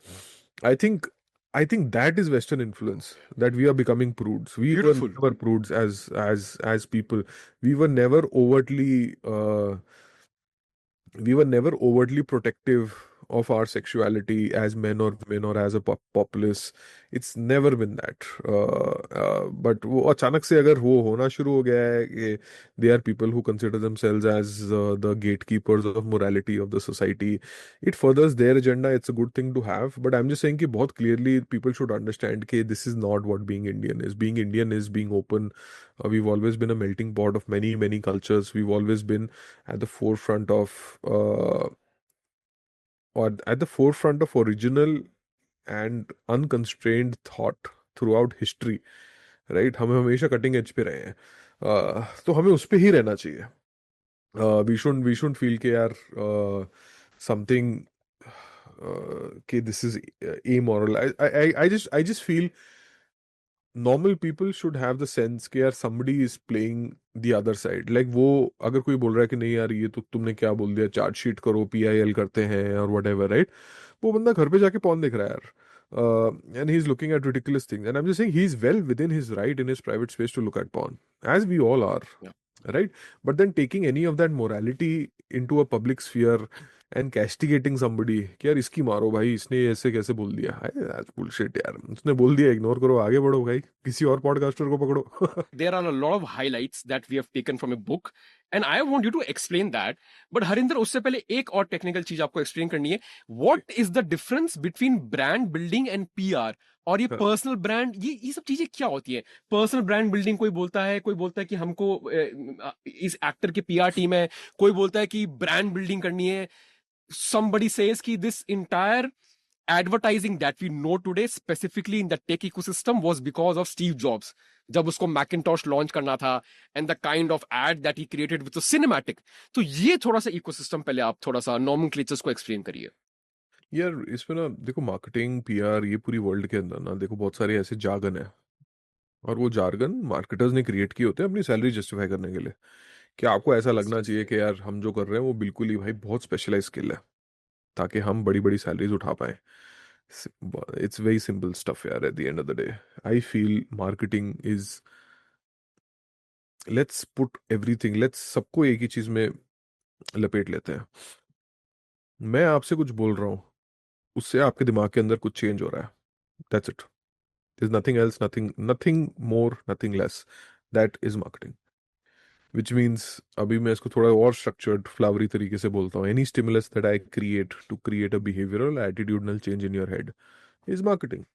A: I think I think that is Western influence, that we are becoming prudes. We were
B: beautiful.
A: never prudes as people. We were never overtly protective of our sexuality as men or women or as a populace. It's never been that. But वो अचानक से अगर वो होना शुरू हो गया है कि they are people who consider themselves as the gatekeepers of morality of the society, it furthers their agenda. It's a good thing to have, but I'm just saying कि बहुत clearly people should understand कि this is not what being Indian is. Being Indian is being open. We've always been a melting pot of many cultures. We've always been at the forefront of और at the forefront of original and unconstrained thought throughout history, right, हम हमेशा cutting edge पे रहे हैं। तो हमें उस पे ही रहना चाहिए। वी शुड फील के यार समथिंग कि this is immoral। I just feel normal people should have the sense कि यार somebody is playing the other side. Like वो अगर कोई बोल रहा है कि नहीं यार ये तो तुमने क्या बोल दिया, चार्जशीट करो, PIL करते हैं और वट एवर, राइट, वो बंदा घर पे जाके पॉन देख रहा है यार, and he is looking at ridiculous things, and I am just saying he is well within his right in his private space to look at porn, as we all are,
B: Yeah.
A: right? But then taking any of that morality into a public sphere and castigating somebody कि यार इसकी मारो भाई, इसने ऐसे कैसे बोल दिया, that's bullshit यार, उसने बोल दिया, इग्नोर करो, आगे बढ़ो भाई, किसी और पॉडकास्टर को पकड़ो।
B: There are a lot of highlights that we have taken from a book and I want you to explain that. But Harinder, उससे पहले एक और टेक्निकल चीज आपको एक्सप्लेन करनी है। What is the difference between brand building and PR? और ये पर्सनल ब्रांड, ये सब चीजें क्या होती है? पर्सनल ब्रांड बिल्डिंग कोई बोलता है, कोई बोलता है कि हमको इस एक्टर की PR टीम है, कोई बोलता है कि ब्रांड बिल्डिंग करनी है। Somebody says कि this entire advertising that we know today specifically in the tech ecosystem was because of Steve Jobs, जब उसको Macintosh लॉन्च करना था, and the kind of ad that he created with the cinematic। तो ये थोड़ा सा ecosystem पहले आप थोड़ा सा नॉमेनक्लेचर्स को एक्सप्लेन करिए।
A: यार इसमें ना देखो, मार्केटिंग, PR, ये पूरी वर्ल्ड के अंदर ना देखो बहुत सारे ऐसे जार्गन है, और वो जार्गन मार्केटर्स ने क्रिएट किए होते हैं अपनी सैलरी जस्टिफाई करने के लिए, कि आपको ऐसा लगना चाहिए कि यार हम जो कर रहे हैं वो बिल्कुल ही भाई बहुत स्पेशलाइज स्किल है, ताकि हम बड़ी बड़ी सैलरीज उठा पाए। इट्स वेरी सिंपल स्टफ यार, at the end of the day I feel marketing is, let's put everything, let's सबको एक ही चीज में लपेट लेते हैं। मैं आपसे कुछ बोल रहा हूँ, उससे आपके दिमाग के अंदर कुछ चेंज हो रहा है, that's it. There's nothing else, nothing more, nothing less. That is marketing. Which means अभी मैं इसको थोड़ा और structured, flowery तरीके से बोलता हूँ। Any stimulus that I create to create a behavioral, attitudinal change in your head is marketing.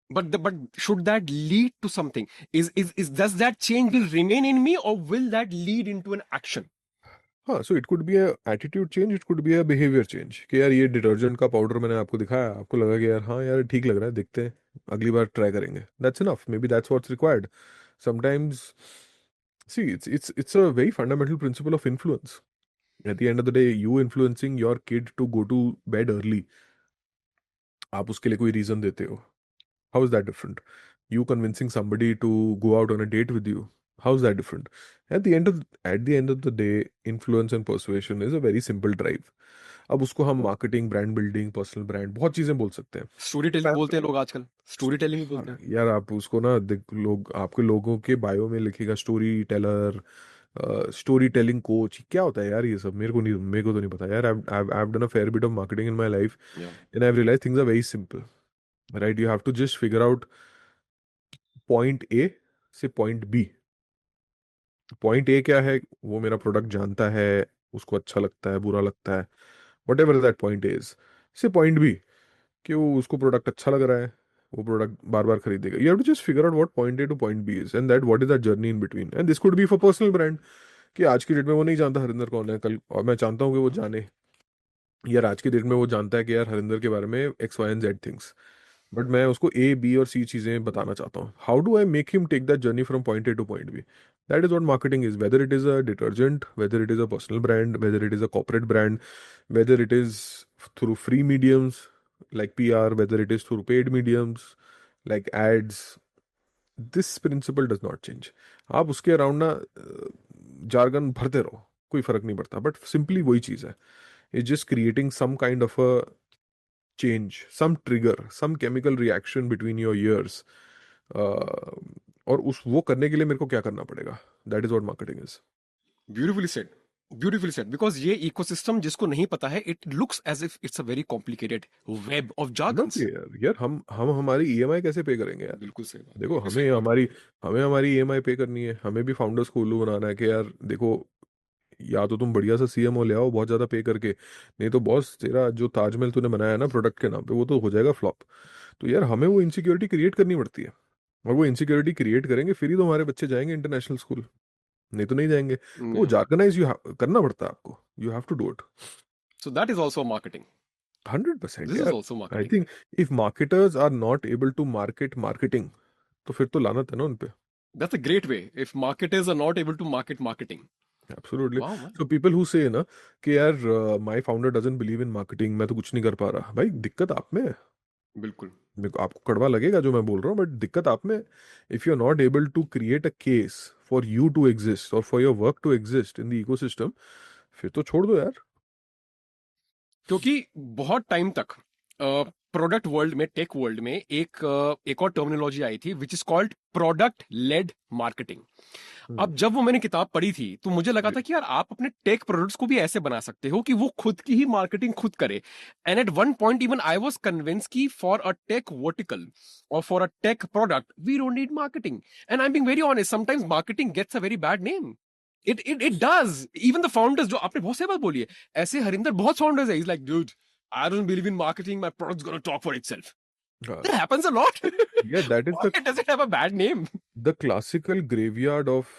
B: But should that lead to something? Is does that change will remain in me or will that lead into an action?
A: हाँ, so it could be a attitude change, it could be a behavior change। कि यार ये detergent का powder मैंने आपको दिखाया, आपको लगा कि यार हाँ यार ठीक लग रहा है, देखते हैं, अगली बार ट्राई करेंगे। That's enough. Maybe that's what's required. Sometimes, see, it's a very fundamental principle of influence। At the end of the day, you influencing your kid to go to bed early, आप उसके लिए कोई reason देते हो, how is that different? You convincing somebody to go out on a date with you, how is that different? At the end of the day, influence and persuasion is a very simple drive। अब उसको हम marketing, brand building, personal brand, बहुत चीजें बोल सकते हैं।
B: Story telling बोलते हैं लोग आजकल, स्टोरी टेलिंग ही
A: हाँ
B: बोलते हैं।
A: यार, आप उसको ना देख, लोग आपके लोगों के बायो में लिखेगा story teller, story telling coach, क्या होता है यार ये सब, मेरे को तो नहीं पता यार। I've done a fair bit of marketing in my life,
B: Yeah.
A: and I've realized things are very simple, right? You have to just figure out point A से पॉइंट बी। पॉइंट ए क्या है, वो मेरा product जानता है, उसको अच्छा लगता है, बुरा लगता है, what ever that point is, से पॉइंट बी, कि वो उसको प्रोडक्ट अच्छा लग रहा है, वो प्रोडक्ट बार बार खरीदेगा। You have to just figure out what point A to point B is, and that what is that journey in between, and this could be for personal brand. कि आज की डेट में वो नहीं जानता हरिंदर कौन है, कल और मैं चाहता हूँ कि वो जाने, यार आज की डेट में वो जानता है कि यार हरिंदर के बारे में XYZ थिंग्स, बट मैं उसको A, B और C चीजें बताना चाहता हूँ। How do I make him take that journey from point A to point B? That is what marketing is, whether it is a detergent, whether it is a personal brand, whether it is a corporate brand, whether it is through free mediums like PR, whether it is through paid mediums like ads, this principle does not change। आप उसके around ना jargon भरते रहो, कोई फर्क नहीं पड़ता, but simply वही चीज है, is just creating some kind of a change, some trigger, some chemical reaction between your ears। और उस वो करने के लिए मेरे को क्या करना पड़ेगा, that is what marketing is.
B: Beautifully said, beautifully said. Because ये इकोसिस्टम जिसको नहीं पता है, it looks as if it's a very complicated web of
A: not
B: jargons.
A: यार, हम हमारी EMI कैसे पे करेंगे यार?
B: बिल्कुल सही बात,
A: देखो,
B: बिल्कुल सही बात।
A: हमें हमारी EMI पे करनी है, हमें भी फाउंडर्स को उल्लू बनाना है कि यार देखो, या तो तुम बढ़िया सा CMO ले आओ बहुत ज्यादा पे करके, नहीं तो बॉस तेरा जो ताजमहल तूने बनाया है ना प्रोडक्ट के नाम पे, वो तो हो जाएगा फ्लॉप। तो यार हमें वो इनसिक्योरिटी क्रिएट करनी पड़ती है, और वो इनसिक्योरिटी क्रिएट करेंगे फिर ही तो हमारे बच्चे जाएंगे इंटरनेशनल स्कूल, नहीं तो नहीं जाएंगे। तो वो
B: Yeah.
A: जार्गनाइज करना पड़ता है आपको, you have to do it.
B: So that is also marketing.
A: 100%
B: This is
A: यार.
B: also
A: I
B: marketing.
A: Think if marketers are not able to market marketing, तो फिर तो लानत है ना उनपे.
B: That's a great way. If marketers are not able to market marketing.
A: Absolutely.
B: Wow, man.
A: So people who से ना कि यार my founder doesn't believe in marketing, मैं तो कुछ नहीं कर पा रहा, भाई दिक्कत आप में है.
B: बिल्कुल.
A: मेरे को आपको कड़वा लगेगा जो मैं बोल रहा हूँ, बट दिक्कत आप में. If you are not able to create a case for you to exist और for your work to exist in the ecosystem, फिर तो छोड़ दो यार.
B: क्योंकि बहुत टाइम तक प्रोडक्ट वर्ल्ड में, टेक वर्ल्ड में एक और टर्मिनोलॉजी आई थी which is called product led marketing.
A: Hmm.
B: अब जब वो मैंने किताब पढ़ी थी तो मुझे लगा
A: जी.
B: था कि यार आप अपने टेक प्रोडक्ट्स को भी ऐसे बना सकते हो कि वो खुद की ही मार्केटिंग खुद करे. And at one point even I was convince कि फॉर अ टेक वर्टिकल और for a tech product we don't need marketing. And I am being very honest, sometimes marketing gets a very bad name. It does. Even the founders, जो आपने बहुत सही बात बोली है, ऐसे हरिंदर बहुत फाउंडर्स है, is like dude, I don't believe in marketing. My product's gonna talk for itself.
A: हाँ.
B: That happens a lot.
A: Yeah, that is
B: Why does it have a bad name?
A: the classical graveyard of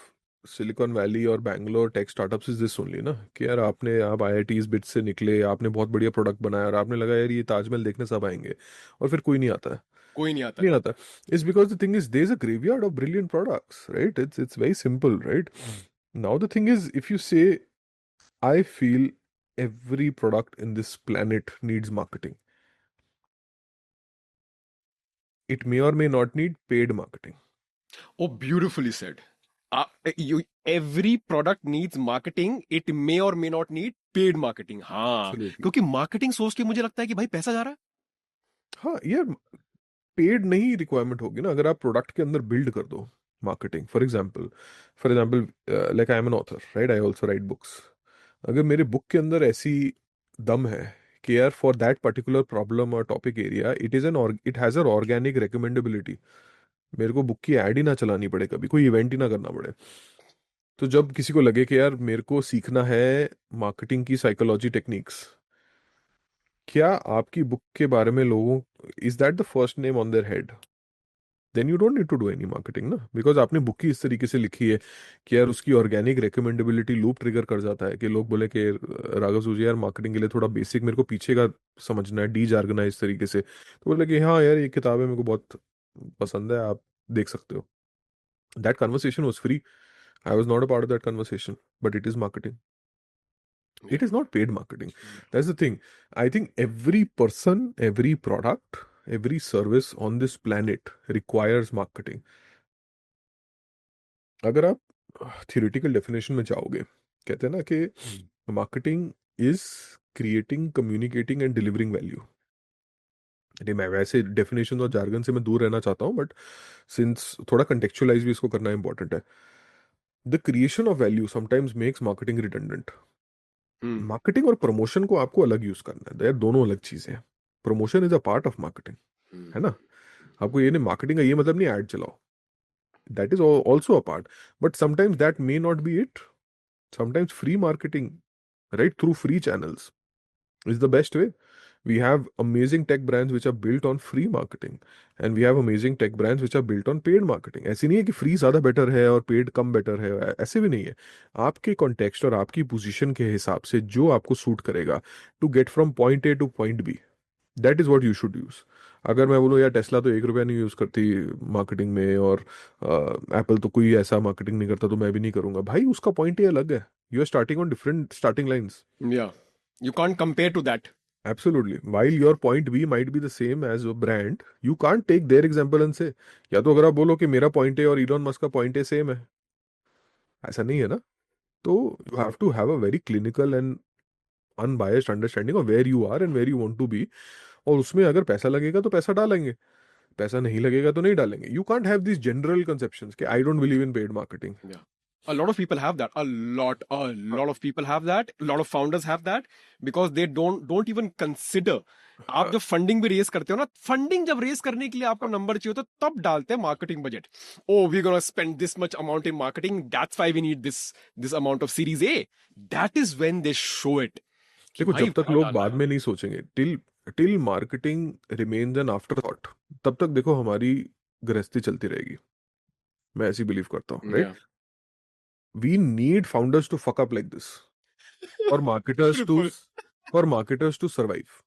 A: Silicon Valley और Bangalore tech startups is this only ना, कि यार आपने, आप IITs bit से निकले, आपने बहुत बढ़िया प्रोडक्ट बनाया और आपने लगा यार ये ताजमहल देखने सब आएंगे, और फिर कोई नहीं आता है.
B: कोई नहीं आता
A: नहीं
B: है.
A: आता. It's because the thing is there is a graveyard of brilliant products, right. It's very simple, right. Now the thing is, if you say I feel every product in this planet needs marketing. It may or may not need paid marketing.
B: Oh, beautifully said. Every product needs marketing. It may or may not need paid marketing. हाँ,
A: Absolutely.
B: क्योंकि marketing सोच के मुझे लगता है कि भाई पैसा जा रहा है.
A: हाँ यार, पेड नहीं रिक्वायरमेंट होगी ना अगर आप प्रोडक्ट के अंदर बिल्ड कर दो marketing. For example like I am an author, right. I also right books. अगर मेरे बुक के अंदर ऐसी दम है कि यार फॉर दैट पर्टिकुलर प्रॉब्लम और topic area it has a organic recommendability, मेरे को बुक की एड ही ना चलानी पड़े, कभी कोई इवेंट ही ना करना पड़े, तो जब किसी को लगे कि यार मेरे को सीखना है मार्केटिंग की साइकोलॉजी टेक्निक्स, क्या आपकी बुक के बारे में लोगों, is that the first name on their head, then you don't need to do any marketing ना. बिकॉज आपने बुक ही इस तरीके से लिखी है कि यार उसकी ऑर्गेनिक रिकमेंडेबिलिटी लूप ट्रिगर कर जाता है कि लोग बोले कि राघव सूजी यार मार्केटिंग के लिए थोड़ा बेसिक मेरे को पीछे का समझना है, डी जार्गना इस तरीके से, तो बोले कि हाँ यार ये किताब है मेरे को बहुत पसंद है, आप देख सकते हो. That conversation was free. I was not a part of that conversation, but it is marketing. It
B: Yeah.
A: is not paid marketing. That's the thing. I think every person, every product, every service on this planet requires marketing. अगर आप theoretical definition में जाओगे, कहते हैं ना कि marketing is creating, communicating and delivering value. नहीं, मैं वैसे डेफिनेशन और जार्गन से मैं दूर रहना चाहता हूँ, बट सिंस थोड़ा कंटेक्चुअलाइज भी इसको करना इंपॉर्टेंट है. The creation of value sometimes makes marketing redundant.
B: Hmm.
A: Marketing और प्रमोशन को आपको अलग यूज करना है, यार दोनों अलग चीजें हैं. Promotion is a part of marketing,
B: Hmm.
A: है ना. आपको ये नहीं, मार्केटिंग का ये मतलब नहीं ऐड चलाओ, that is also a part, but sometimes that may not be it. Sometimes free marketing, right, through free channels is the best way. We have amazing tech brands which are built on free marketing, and we have amazing tech brands which are built on paid marketing. ऐसी नहीं है कि free ज्यादा better है और paid कम better है, ऐसे भी नहीं है. आपके कॉन्टेक्स्ट और आपकी पोजीशन के हिसाब से जो आपको सूट करेगा to get from point A to point B, that is what you should use. अगर मैं बोलूँ यार टेस्ला तो 1 रुपया नहीं यूज करती मार्केटिंग में, और एप्पल तो कोई ऐसा मार्केटिंग नहीं करता, तो मैं भी नहीं करूंगा, भाई उसका पॉइंट ये अलग है. You are starting on different starting lines.
B: Yeah. You can't compare to that.
A: Absolutely. While your point B might be the same as a brand, you can't take their example and say, या तो अगर आप बोलो कि मेरा point A और Elon Musk का point A same है, ऐसा नहीं है ना. तो you have to have a very clinical and unbiased understanding of where you are and where you want to be. और उसमें अगर पैसा लगेगा तो पैसा डालेंगे, पैसा नहीं लगेगा तो नहीं डालेंगे. You can't have this general conceptions कि I don't believe in paid marketing.
B: Yeah. A lot of people have that. A lot of people have that. A lot of founders have that because they don't even consider. आप जब funding भी raise करते हो ना, funding जब raise करने के लिए आपको नंबर चाहिए होता है, तब डालते हैं marketing budget. Oh we gonna spend this much amount in marketing, that's why we need this amount of series A. That is when they show it कि
A: देखो,
B: भाई
A: जब तक
B: बहुत
A: लोग
B: डालना
A: बाद
B: है.
A: में नहीं सोचेंगे, till till marketing remains an afterthought, तब तक देखो हमारी गृहस्थी चलती रहेगी. मैं ऐसी बिलीव करता हूँ,
B: Yeah.
A: Right. We need founders to fuck up like this for marketers to
B: Beautiful.
A: for marketers to survive.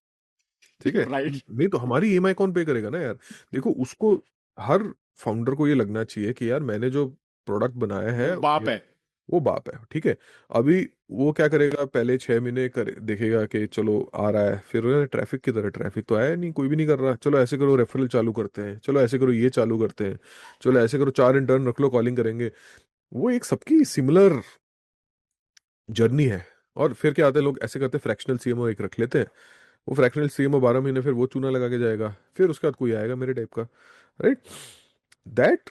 A: ठीक है,
B: राइट।
A: नहीं तो हमारी ईएमआई कौन पे करेगा ना यार। देखो उसको, हर फाउंडर को ये लगना चाहिए कि यार मैंने जो प्रोडक्ट बनाया
B: वो
A: है
B: बाप है।
A: वो बाप है, ठीक है। अभी वो क्या करेगा, पहले 6 महीने देखेगा कि चलो आ रहा है, फिर ट्रैफिक की तरह, ट्रैफिक तो आया नहीं, कोई भी नहीं कर रहा, चलो ऐसे करो रेफरल चालू करते हैं, चलो ऐसे करो ये चालू करते हैं, चलो ऐसे करो 4 इंटर्न रख लो कॉलिंग करेंगे। वो एक सबकी सिमिलर जर्नी है। और फिर क्या आते हैं लोग ऐसे करते हैं, फ्रैक्शनल सीएमओ एक रख लेते हैं, वो फ्रैक्शनल सीएमओ 12 महीने फिर वो चूना लगा के जाएगा, फिर उसके बाद कोई आएगा मेरे टाइप का, right. That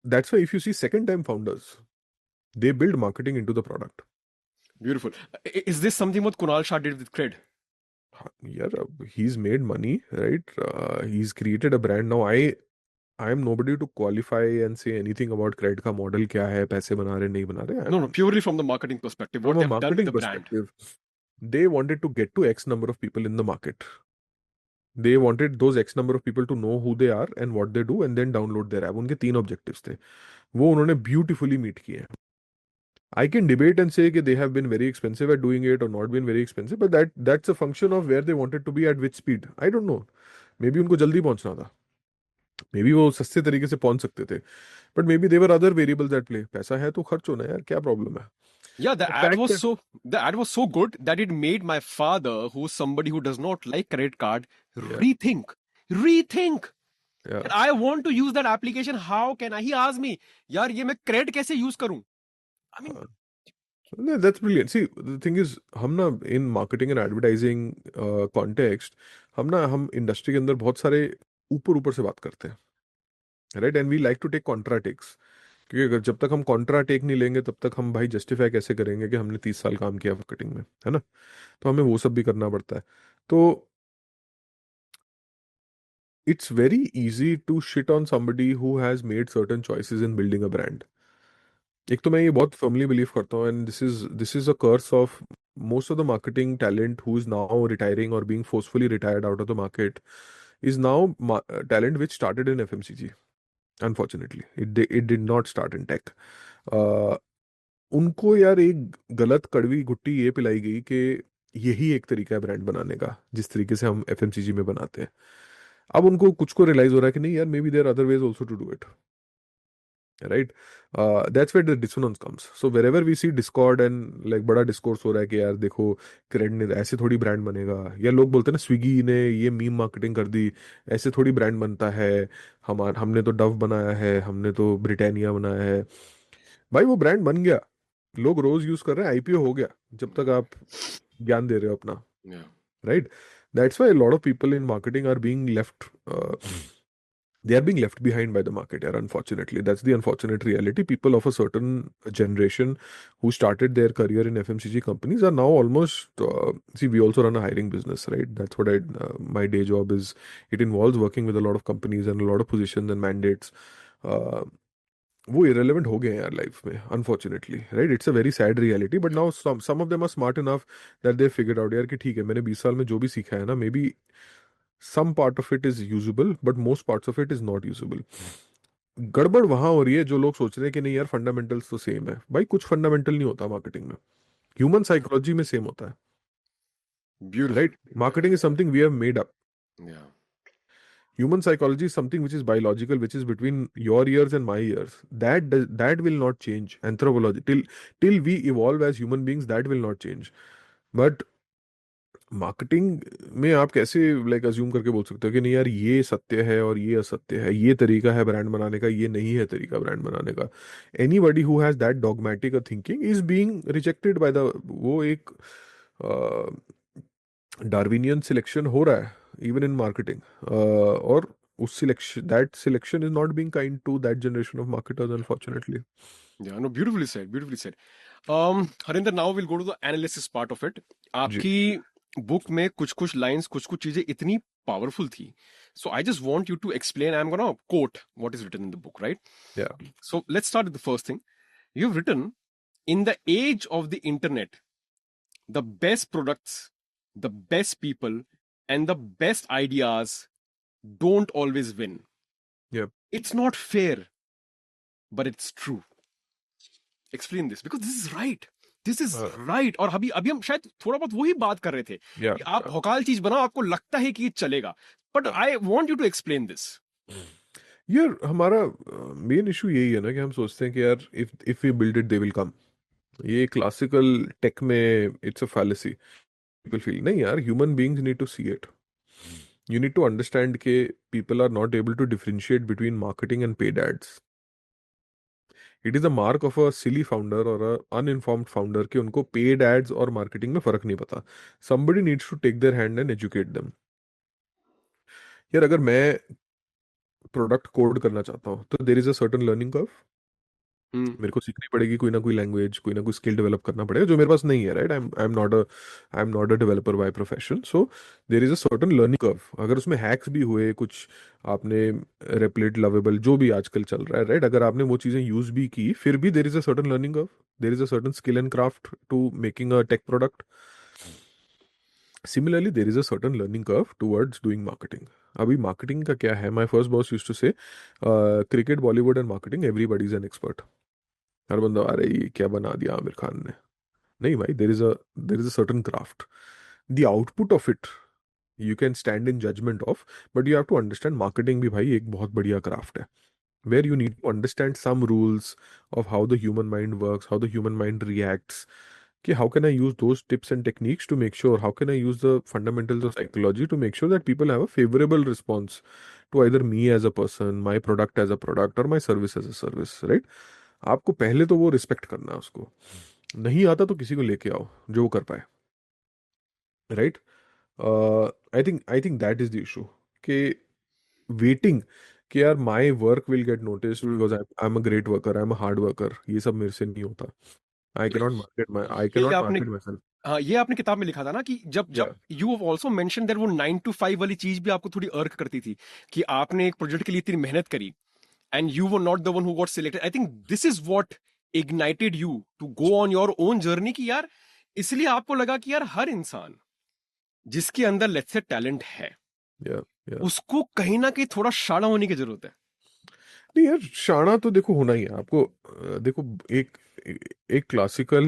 A: that's why if you see second time founders, they build marketing into the product.
B: Beautiful. Is this something what Kunal Shah did with CRED?
A: यार he's made money, right? He's created a brand. Now I am nobody to qualify and say anything about credit का model क्या है, पैसे बना रहे नहीं बना रहे।
B: No, no, purely from the marketing perspective,
A: From
B: what
A: a
B: they have done with
A: marketing
B: the brand.
A: perspective, they wanted to get to X number of people in the market. They wanted those X number of people to know who they are and what they do and then download their app. उनके 3 objectives थे, वो उन्होंने beautifully meet किए हैं। I can debate and say that they have been very expensive at doing it or not been very expensive, but that's a function of where they wanted to be at which speed. I don't know. Maybe उनको जल्दी पहुंचना था, may be वो सस्ते तरीके से पहुंच सकते थे, but maybe there other variables at play. पैसा है तो खर्च होना है यार, क्या प्रॉब्लम है।
B: Yeah,
A: बट फैक्ट है,
B: the ad was so good that it made my father, who's somebody who does not like credit card,
A: या
B: rethink. Rethink.
A: या
B: That I want to use that application. How can I? He asked me, यार ये मैं credit कैसे use करूं? I mean,
A: that's brilliant. See the thing is, हम ना in marketing and advertising context, हम इंडस्ट्री के अंदर बहुत सारे ऊपर ऊपर से बात करते हैं, right, and we like to take contra takes. क्योंकि अगर जब तक हम कॉन्ट्रा टेक नहीं लेंगे तब तक हम भाई जस्टिफाई कैसे करेंगे कि हमने 30 साल काम किया मार्केटिंग में, है ना। तो हमें वो सब भी करना पड़ता है। तो it's very easy to shit on somebody who has made certain choices in building a brand। एक तो मैं ये बहुत firmly बिलीव करता हूँ, and this is a curse of most of the marketing talent who is now retiring or being forcefully retired out of the market is now talent which started in FMCG। Unfortunately it did not start in tech। uh, उनको यार एक गलत कड़वी गुट्टी ये पिलाई गई कि यही एक तरीका है ब्रांड बनाने का, जिस तरीके से हम एफएमसीजी में बनाते हैं। अब उनको कुछ को रियलाइज हो रहा है कि नहीं यार, may be there other ways also to do it, right. That's where the dissonance comes. So wherever we see discord and like बड़ा डिस्कोर्स हो रहा है कि यार देखो क्रेड ने ऐसे थोड़ी ब्रांड बनेगा, या लोग बोलते हैं ना स्विगी ने ये मीम मार्केटिंग कर दी, ऐसे थोड़ी ब्रांड बनता है, हमने तो डव बनाया है, हमने तो ब्रिटानिया बनाया है। भाई वो ब्रांड बन गया, लोग रोज यूज कर रहे हैं, आईपीओ हो गया, जब तक आप ज्ञान दे रहे हो अपना,
B: yeah.
A: Right. That's why lot of people in marketing are being left, they are being left behind by the market, yeah, unfortunately. That's the unfortunate reality. People of a certain generation who started their career in FMCG companies are now almost see, we also run a hiring business, right? That's what my day job is. It involves working with a lot of companies and a lot of positions and mandates। uh, वो irrelevant हो गए हैं यार life में, unfortunately, right. It's a very sad reality, but now some of them are smart enough that they figured out यार कि ठीक है, मैंने 20 साल में जो भी सीखा है ना, may be some part of it is usable but most parts of it is not usable। गड़बड़ वहां हो रही है जो लोग सोच रहे हैं कि नहीं यार फंडामेंटल्स तो सेम है। भाई कुछ फंडामेंटल नहीं होता मार्केटिंग में, ह्यूमन साइकोलॉजी में सेम होता है,
B: Beautiful.
A: Right. Marketing is something we have made up.
B: Yeah.
A: Human psychology is something which is biological, which is between your ears and my ears. That will not change anthropology till we evolve as human beings, that will not change। But marketing में आप कैसे like assume करके बोल सकते हो कि नहीं यार ये सत्य है और ये असत्य है, ये तरीका है ब्रांड बनाने का, ये नहीं है तरीका ब्रांड बनाने का। Anybody who has that dogmatic thinking is being rejected by the, वो एक डार्विनियन सिलेक्शन हो रहा है इवन इन मार्केटिंग। और उस selection, that selection is not being kind to that generation of marketers, unfortunately.
B: Yeah, no, beautifully said. Beautifully said. Harinder, now we'll go to the analysis part of it.
A: जी,
B: आपकी book में कुछ कुछ lines, कुछ कुछ चीजें इतनी पावरफुल थी. So I just want you to explain. I'm gonna quote what is written in the book, right?
A: या
B: So let's start with the first thing. You've written, in the age of the internet, the best products, the best people, and the best ideas don't always win.
A: या
B: It's not fair, but it's true. Explain this, because this is right. This is right. और अभी अभी हम शायद थोड़ा बहुत वही बात कर रहे थे
A: या
B: कि आप भौकाल चीज बनाओ, आपको लगता है कि ये चलेगा, but I want you to explain this.
A: यार हमारा मेन इशू यही है ना कि हम सोचते हैं कि यार if we build it they will come. ये क्लासिकल टेक में it's a fallacy. People feel नहीं यार, human beings need to see it. You need to understand कि people are not able to differentiate between marketing and paid ads. It is a mark of a silly founder or a uninformed founder कि उनको paid ads और marketing में फर्क नहीं पता. Somebody needs to take their hand and educate them. यार अगर मैं प्रोडक्ट कोड करना चाहता हूँ तो there is a certain learning curve.
B: Hmm.
A: मेरे को सीखनी पड़ेगी कोई ना कोई लैंग्वेज, कोई ना कोई स्किल डेवलप करना पड़ेगा जो मेरे पास नहीं है, right. I am not a developer by profession, so there is a certain learning curve. अगर उसमें हैक्स भी हुए कुछ, आपने रेपलेट लवेबल जो भी आजकल चल रहा है, राइट, अगर आपने वो चीजें यूज भी की फिर भी there is a certain learning curve. There is a certain skill and craft to making a tech product. Similarly there is a certain learning curve towards doing marketing. अभी मार्केटिंग का क्या है, my first boss used to say cricket Bollywood and marketing everybody is an expert. हर बंदा, अरे ये क्या बना दिया आमिर खान ने। नहीं भाई, there is a certain craft. The output of it you can stand in judgement of, but you have to understand marketing भी भाई एक बहुत बढ़िया क्राफ्ट है, where you need to understand some rules of how the human mind works, how the human mind reacts. कि how can I use those tips and techniques to make sure, how can I use the fundamentals of psychology to make sure that people have a favorable response to either me as a person, my product as a product, or my service as a service, right? आपको पहले तो वो respect करना है उसको। नहीं आता तो किसी को लेके आओ जो वो कर पाए, right. I think that is the issue कि वेटिंग कि यार my work will get notice
B: hmm.
A: Because I am a great worker, I am a hard worker, ये सब मेरे से नहीं होता। आई
B: ये
A: कैनॉट
B: आपने,
A: मार्केट माई सेल्फ।
B: हाँ ये आपने किताब में लिखा था ना कि जब
A: या
B: जब you have also mention that वो 9 to 5 वाली चीज भी आपको थोड़ी अर्क करती थी कि आपने एक प्रोजेक्ट के लिए इतनी मेहनत करी and you were not the one who got selected. I think this is what ignited you to go on your own journey कि यार, इसलिए आपको लगा कि यार हर इंसान जिसके अंदर लेट्स से टैलेंट है,
A: या या
B: उसको कहीं ना कहीं थोड़ा शाणा होने की जरूरत है।
A: नहीं यार, शाना तो देखो होना ही है आपको। देखो, एक एक क्लासिकल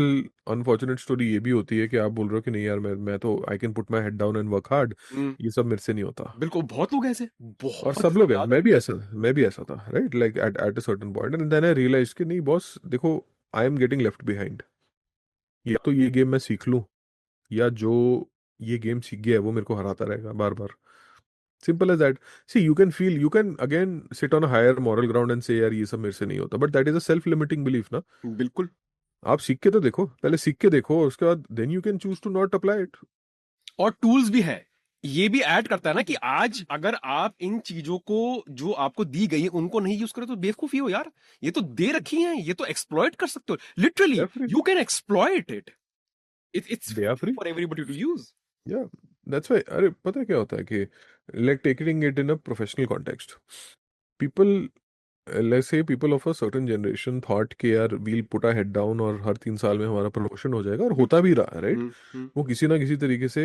A: अनफॉर्चुनेट स्टोरी ये भी होती है कि आप बोल रहे हो कि नहीं यार, मैं तो I can put my head down and work hard.
B: Hmm.
A: ये सब मेरे से नहीं होता।
B: बिल्कुल, बहुत लोग ऐसे,
A: और
B: बहुत
A: सब लोग हैं,
B: ज्यादा लोग ऐसे।
A: मैं भी ऐसा था, right, like at a certain point and then I realise कि नहीं बॉस देखो, I am getting left behind. या तो ये गेम मैं सीख लूं, या जो ये गेम सीख गया है वो मेरे को हराता रहेगा बार बार। Simple as that. See you can feel, you can again sit on a higher moral ground and say यार ये सब मेरे से नहीं होता, but that is a self limiting belief ना।
B: बिल्कुल।
A: आप सीख के तो देखो, पहले सीख के देखो, और उसके बाद then you can choose to not apply it.
B: और टूल्स भी है, ये भी ऐड करता है ना कि आज अगर आप इन चीजों को जो आपको दी गई है उनको नहीं यूज करें तो बेवकूफी हो यार। ये तो दे रखी हैं, ये तो एक्सप्लॉइट कर सकते हो
A: they
B: literally.
A: Are free.
B: You can exploit it, it's
A: they are
B: free
A: free.
B: For everybody to use.
A: Yeah that's why, अरे पता है क्या होता है कि like taking it in a professional context, people, let's say people of a certain generation thought कि यार we'll put our head down और हर 3 साल में हमारा प्रमोशन हो जाएगा, और होता भी रहा है, राइट।
B: हम्म।
A: वो किसी ना किसी तरीके से,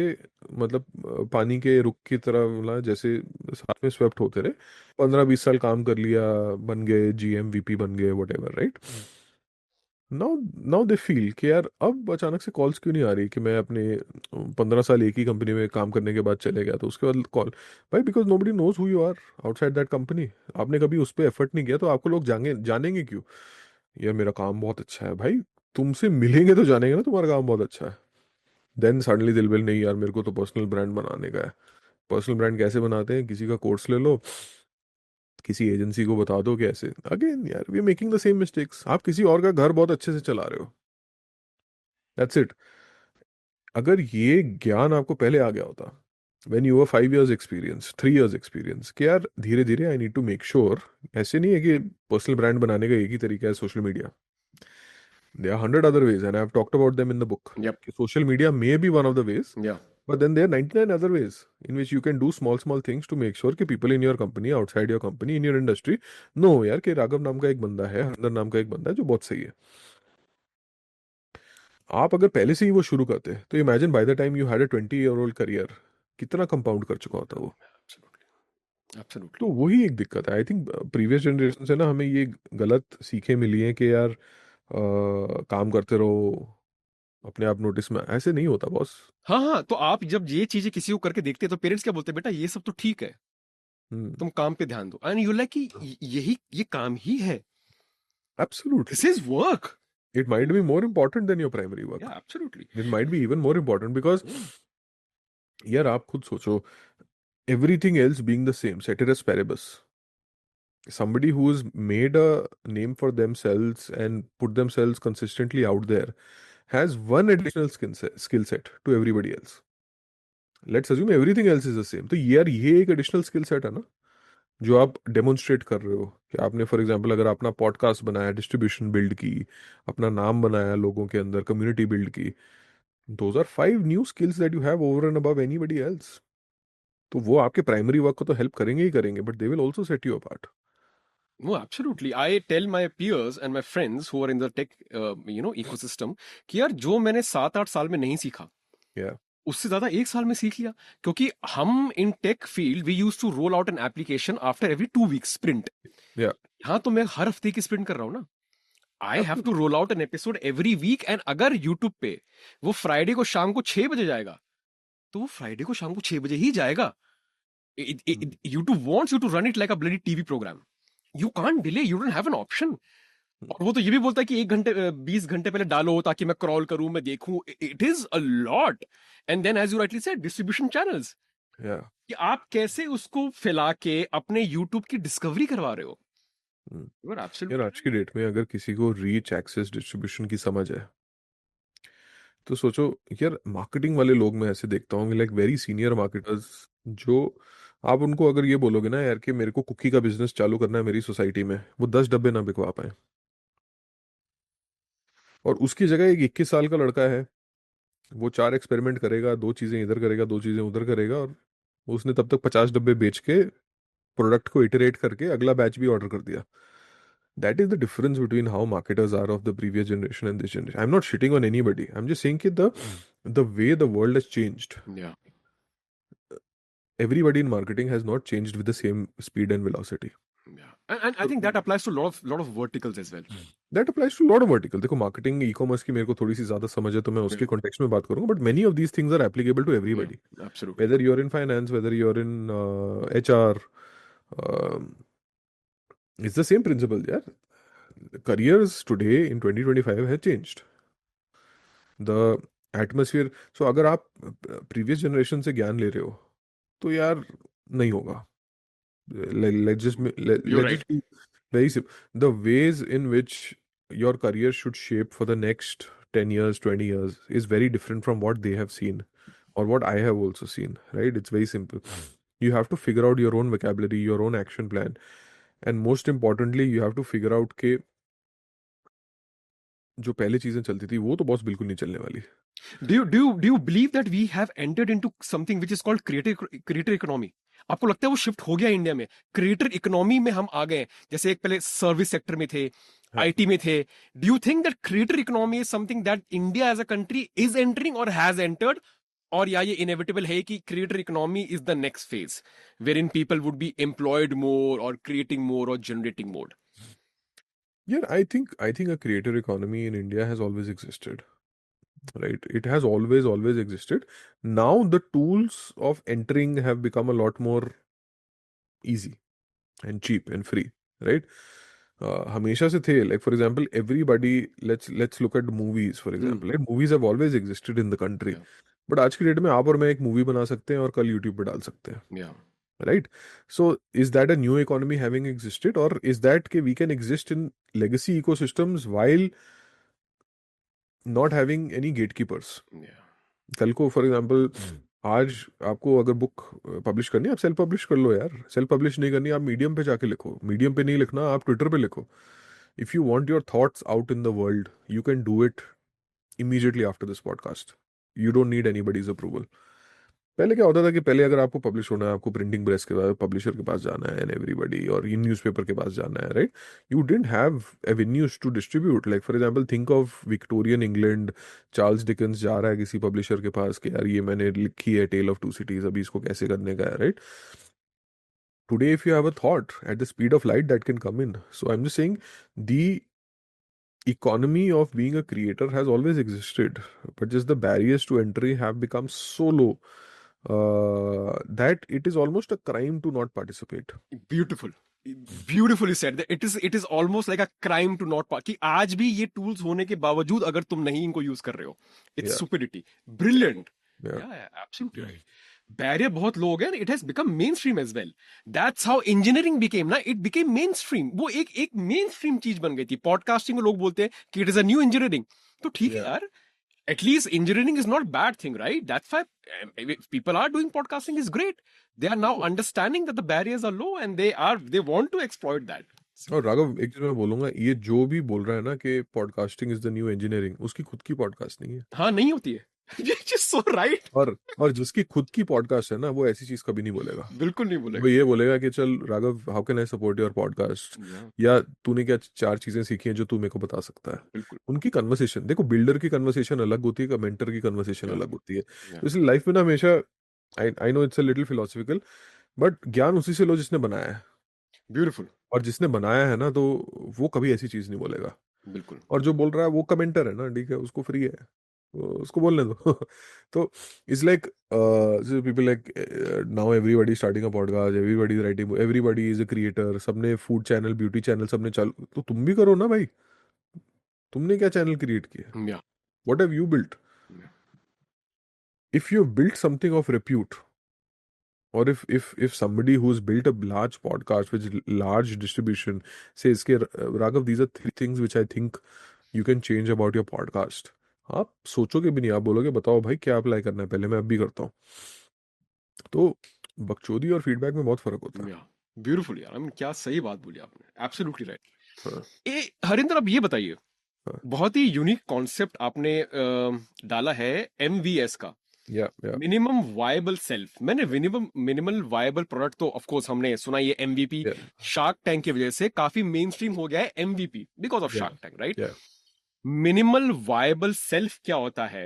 A: मतलब पानी के रुख की तरह, मतलब जैसे साथ में स्वेप्ट होते रहे। 15-20 साल काम कर लिया, बन गए जीएम वीपी बन गए, what ever, right. Now now they feel कि यार अब अचानक से कॉल्स क्यों नहीं आ रही कि मैं अपने 15 साल एक ही कंपनी में काम करने के बाद चले गया तो उसके बाद कॉल। भाई because nobody knows who you are outside that company. आपने कभी उस पर एफर्ट नहीं किया तो आपको लोग जानेंगे क्यों। यार मेरा काम बहुत अच्छा है भाई, तुमसे मिलेंगे तो जानेंगे ना तुम्हारा काम बहुत अच्छा है। देन सडनली दिल विल, नहीं यार मेरे को तो पर्सनल ब्रांड बनाने का है। पर्सनल ब्रांड कैसे बनाते हैं, किसी का कोर्स ले लो, किसी एजेंसी को बता दो कि ऐसे। अगेन यार we are making the same mistakes. आप किसी और का घर बहुत अच्छे से चला रहे हो, दैट्स इट। अगर ये ज्ञान आपको पहले आ गया होता, when you are 5 years experience, 3 years experience, कि यार धीरे धीरे I need to make sure. ऐसे नहीं है कि पर्सनल ब्रांड बनाने का एक ही तरीका है social media. There are 100 other ways and I have talked about them in the book.
B: Yup.
A: कि social media may be one of the ways,
B: या।
A: but then there are 99 other ways in which you can do small small things to make sure कि people in your company, outside your company, in your industry know यार कि राघव नाम का एक बंदा है, हरिंदर नाम का एक बंदा है जो बहुत सही है। आप अगर पहले से ही वो शुरू करते तो imagine by the time you had a 20 year old career, कितना कंपाउंड कर चुका होता वो।
B: एब्सोल्युटली,
A: तो
B: एब्सोल्युटली।
A: वही एक दिक्कत है, आई थिंक प्रीवियस जनरेशन से ना हमें ये गलत सीखें मिली हैं कि यार काम करते रहो, अपने आप नोटिस में, ऐसे नहीं होता बॉस।
B: हाँ हाँ, तो आप जब ये चीजें किसी को करके देखते हैं तो पेरेंट्स क्या बोलते हैं, बेटा ये सब तो ठीक है,
A: हम्म।
B: तुम काम पे ध्यान दो, एंड यू लाइक कि यही ये काम ही है,
A: absolutely.
B: This is work.
A: It might be more important than your primary
B: या
A: work.
B: Absolutely.
A: It might be even more important because यार आप खुद सोचो, everything else being the same, ceteris paribus, somebody who's made a name for themselves and put themselves consistently out there has one additional skill set to everybody else. Let's assume everything else is the same. तो यार ये एक additional skill set है ना, जो आप demonstrate कर रहे हो कि आपने फॉर एग्जांपल अगर अपना पॉडकास्ट बनाया, डिस्ट्रीब्यूशन बिल्ड की, अपना नाम बनाया लोगों के अंदर, कम्युनिटी बिल्ड की, those are 5 new skills that you have over and above anybody else. तो वो आपके प्राइमरी वर्क को तो हेल्प करेंगे ही करेंगे, but they will also set you apart.
B: No, absolutely. I tell my peers and my friends who are in the tech, ecosystem कि यार जो मैंने 7-8 साल में नहीं सीखा,
A: या
B: उससे ज्यादा 1 साल में सीख लिया। क्योंकि हम in tech field we use to roll out an application after every 2 weeks sprint.
A: या
B: हाँ, तो मैं हर हफ्ते की स्प्रिंट कर रहा हूँ ना। I have to roll out an episode every week, and अगर यूट्यूब पे वो फ्राइडे को शाम को 6 बजे जाएगा, तो वो फ्राइडे को शाम को 6 बजे ही जाएगा। YouTube wants you to run it like a bloody TV programme. You can't delay, you don't have an option. और वो तो ये भी बोलता है कि 1 घंटे 20 घंटे पहले डालो ताकि मैं क्रॉल करूं, मैं देखूं। It is a lot. And then as you rightly said, distribution channels,
A: या
B: कि आप कैसे उसको फैला के अपने यूट्यूब की डिस्कवरी करवा रहे हो। यू आर
A: यार
B: एब्सोल्युटली
A: आज की डेट में अगर किसी को रीच, एक्सेस, डिस्ट्रीब्यूशन की समझ है, तो सोचो यार, मार्केटिंग वाले लोग मैं ऐसे देखता हूँ लाइक वेरी सीनियर मार्केटर्स, जो आप उनको अगर ये बोलोगे ना यार कि मेरे को कुकी का बिजनेस चालू करना है मेरी सोसाइटी में, वो 10 डब्बे ना बिकवा पाए। और उसकी जगह एक 21 साल का लड़का है, वो 4 एक्सपेरिमेंट करेगा, 2 चीजें इधर करेगा, 2 चीजें उधर करेगा, और उसने तब तक 50 डब्बे बेच के प्रोडक्ट को इटरेट करके अगला बैच भी ऑर्डर कर दिया। That is the difference between how marketers are of the previous generation and this generation. I am not shitting on anybody, I am just saying कि the way the world has changed,
B: या
A: everybody in marketing has not changed with the same speed and velocity.
B: Yeah and I think that applies to lot of verticals as well.
A: That applies to a lot of vertical. देखो marketing e commerce की मेरे को थोड़ी सी ज्यादा समझ है, तो मैं उसके कॉन्टेक्स्ट में बात करूंगा, but many of these things are applicable to
B: या
A: everybody,
B: absolutely.
A: whether you're in finance, whether you're in HR. It's the same principle, yeah. Careers today in 2025 have changed. The atmosphere. So अगर आप previous generation से ज्ञान ले रहे हो, तो यार नहीं होगा। Let's just
B: you
A: let's
B: right.
A: just be very simple. The ways in which your career should shape for the next 10 years, 20 years is very different from what they have seen or what I have also seen, right? It's very simple. You have to figure out your own vocabulary, your own action plan, and most importantly, you have to figure out कि जो पहले चीजें चलती थी वो तो boss बिल्कुल नहीं चलने वाली।
B: Do you believe that we have entered into something which is called creator economy? आपको लगता है वो शिफ्ट हो गया इंडिया में? क्रिएटर इकोनॉमी में हम आ गए हैं। जैसे एक पहले सर्विस सेक्टर में थे,
A: हाँ।
B: आईटी में थे। Do you think that creator economy is something that India as a country is entering और हैज एंटर्ड? और या ये इनएविटेबल है कि creator economy is the next phase where in people would be employed more और creating more और generating more?
A: Yeah, I think a creator economy in India has always existed, right? It has always existed. Now the tools of entering have become a lot more easy and cheap and free, right? हमेशा से थे, like for example everybody, let's look at movies for example, right? Movies have always existed in the country,
B: या
A: but आज की date में आप और मैं एक मूवी बना सकते हैं और कल यूट्यूब पे डाल सकते हैं,
B: या
A: right? So is that a new economy having existed, or is that कि we can exist in legacy ecosystems while not having any gatekeepers?
B: या
A: कल को फॉर एग्जांपल आज आपको अगर बुक पब्लिश करनी है, आप सेल्फ पब्लिश कर लो यार। सेल्फ पब्लिश नहीं करनी, आप मीडियम पे जाके लिखो। मीडियम पे नहीं लिखना, आप ट्विटर पे लिखो। If you want your thoughts out in the world, you can do it immediately after this podcast. You don't need anybody's approval. पहले क्या होता था कि पहले अगर आपको पब्लिश होना है, आपको प्रिंटिंग प्रेस के बाद पब्लिशर के पास जाना है एंड एवरीबॉडी, और ये न्यूज़पेपर के पास जाना है, right? You didn't have avenues to distribute. Like for example think of Victorian England, Charles Dickens जा रहा है किसी पब्लिशर के पास कि यार ये मैंने लिखी है टेल ऑफ टू सिटीज, अभी इसको कैसे करने का है, right? Today if you have a thought at the speed of light, that can come in. So I'm just saying the economy of being a creator has always existed, but just the barriers to entry have become so low that it is almost a crime to not participate.
B: Beautiful, beautifully said, it is almost like a crime to not, कि आज भी ये tools होने के बावजूद अगर तुम नहीं इनको यूज कर रहे हो, it's
A: Yeah,
B: superiority. Brilliant.
A: yeah,
B: yeah absolutely right. Barrier बहुत लो हो गए, it has become mainstream as well. That's how engineering became ना, इट बिकेम मेन स्ट्रीम। वो एक एक मेन स्ट्रीम चीज बन गई थी। पॉडकास्टिंग को लोग बोलते हैं कि it is a new engineering. तो ठीक है
A: yeah.
B: यार, at least engineering is not bad thing, right? That's why if people are doing podcasting is great. They are now understanding that the barriers are low and they want to exploit that.
A: और राघव, एक चीज मैं बोलूंगा, ये जो भी बोल रहा है ना कि podcasting is the new engineering, उसकी खुद की पॉडकास्ट नहीं है।
B: हाँ, नहीं होती है। Which is so right.
A: और जिसकी खुद की पॉडकास्ट है ना, वो ऐसी चीज कभी नहीं बोलेगा।
B: बिल्कुल नहीं
A: वो
B: बोलेगा।
A: ये बोलेगा कि चल Raghav, how can I support your podcast,
B: Yeah,
A: या तूने क्या चार चीजें सीखी हैं जो तू मेरे को बता सकता है।
B: बिल्कुल।
A: उनकी कन्वर्सेशन देखो, बिल्डर की कन्वर्सेशन अलग होती है, मेंटर की कन्वर्सेशन
B: Yeah,
A: अलग होती है।
B: yeah,
A: तो इसलिए लाइफ में ना हमेशा, I know it's a little philosophical, but ज्ञान उसी से लो जिसने बनाया है।
B: beautiful,
A: और जिसने बनाया है ना, तो वो कभी ऐसी चीज नहीं बोलेगा।
B: बिल्कुल।
A: और जो बोल रहा है वो कमेंटर है ना, ठीक है, उसको फ्री है, तो उसको बोलने दो। तो it's like people like, now everybody starting a podcast, everybody writing, everybody is a creator, सबने फूड चैनल, ब्यूटी चैनल, सबने चालू, तो तुम भी करो ना भाई। तुमने क्या चैनल क्रिएट किया?
B: Yeah,
A: what have you built?
B: yeah,
A: if you built something of repute, or if somebody who's built a large podcast with large distribution says कि Raghav, these are three things which I think you can change about your podcast, आप सोचोगे भी नहीं, आप बोलोगे बताओ भाई क्या अप्लाई करना है, पहले मैं अब भी करता हूँ। तो बकचोदी और फीडबैक में बहुत फर्क होता है।
B: yeah. Beautiful यार, I mean, क्या सही बात बोली आपने, एब्सोल्युटली राइट।
A: हाँ,
B: ए हरिंदर, अब ये बताइए,
A: हाँ,
B: बहुत ही यूनिक कॉन्सेप्ट आपने डाला है MVS का,
A: या
B: मिनिमम वायबल सेल्फ। मैंने मिनिमल वायबल प्रोडक्ट तो ऑफ कोर्स हमने सुना, ये MVP
A: या
B: शार्क टैंक की वजह से काफी मेन स्ट्रीम हो गया है, MVP बिकॉज ऑफ
A: या
B: शार्क टैंक, राइट?
A: या
B: मिनिमल वायबल सेल्फ क्या होता है?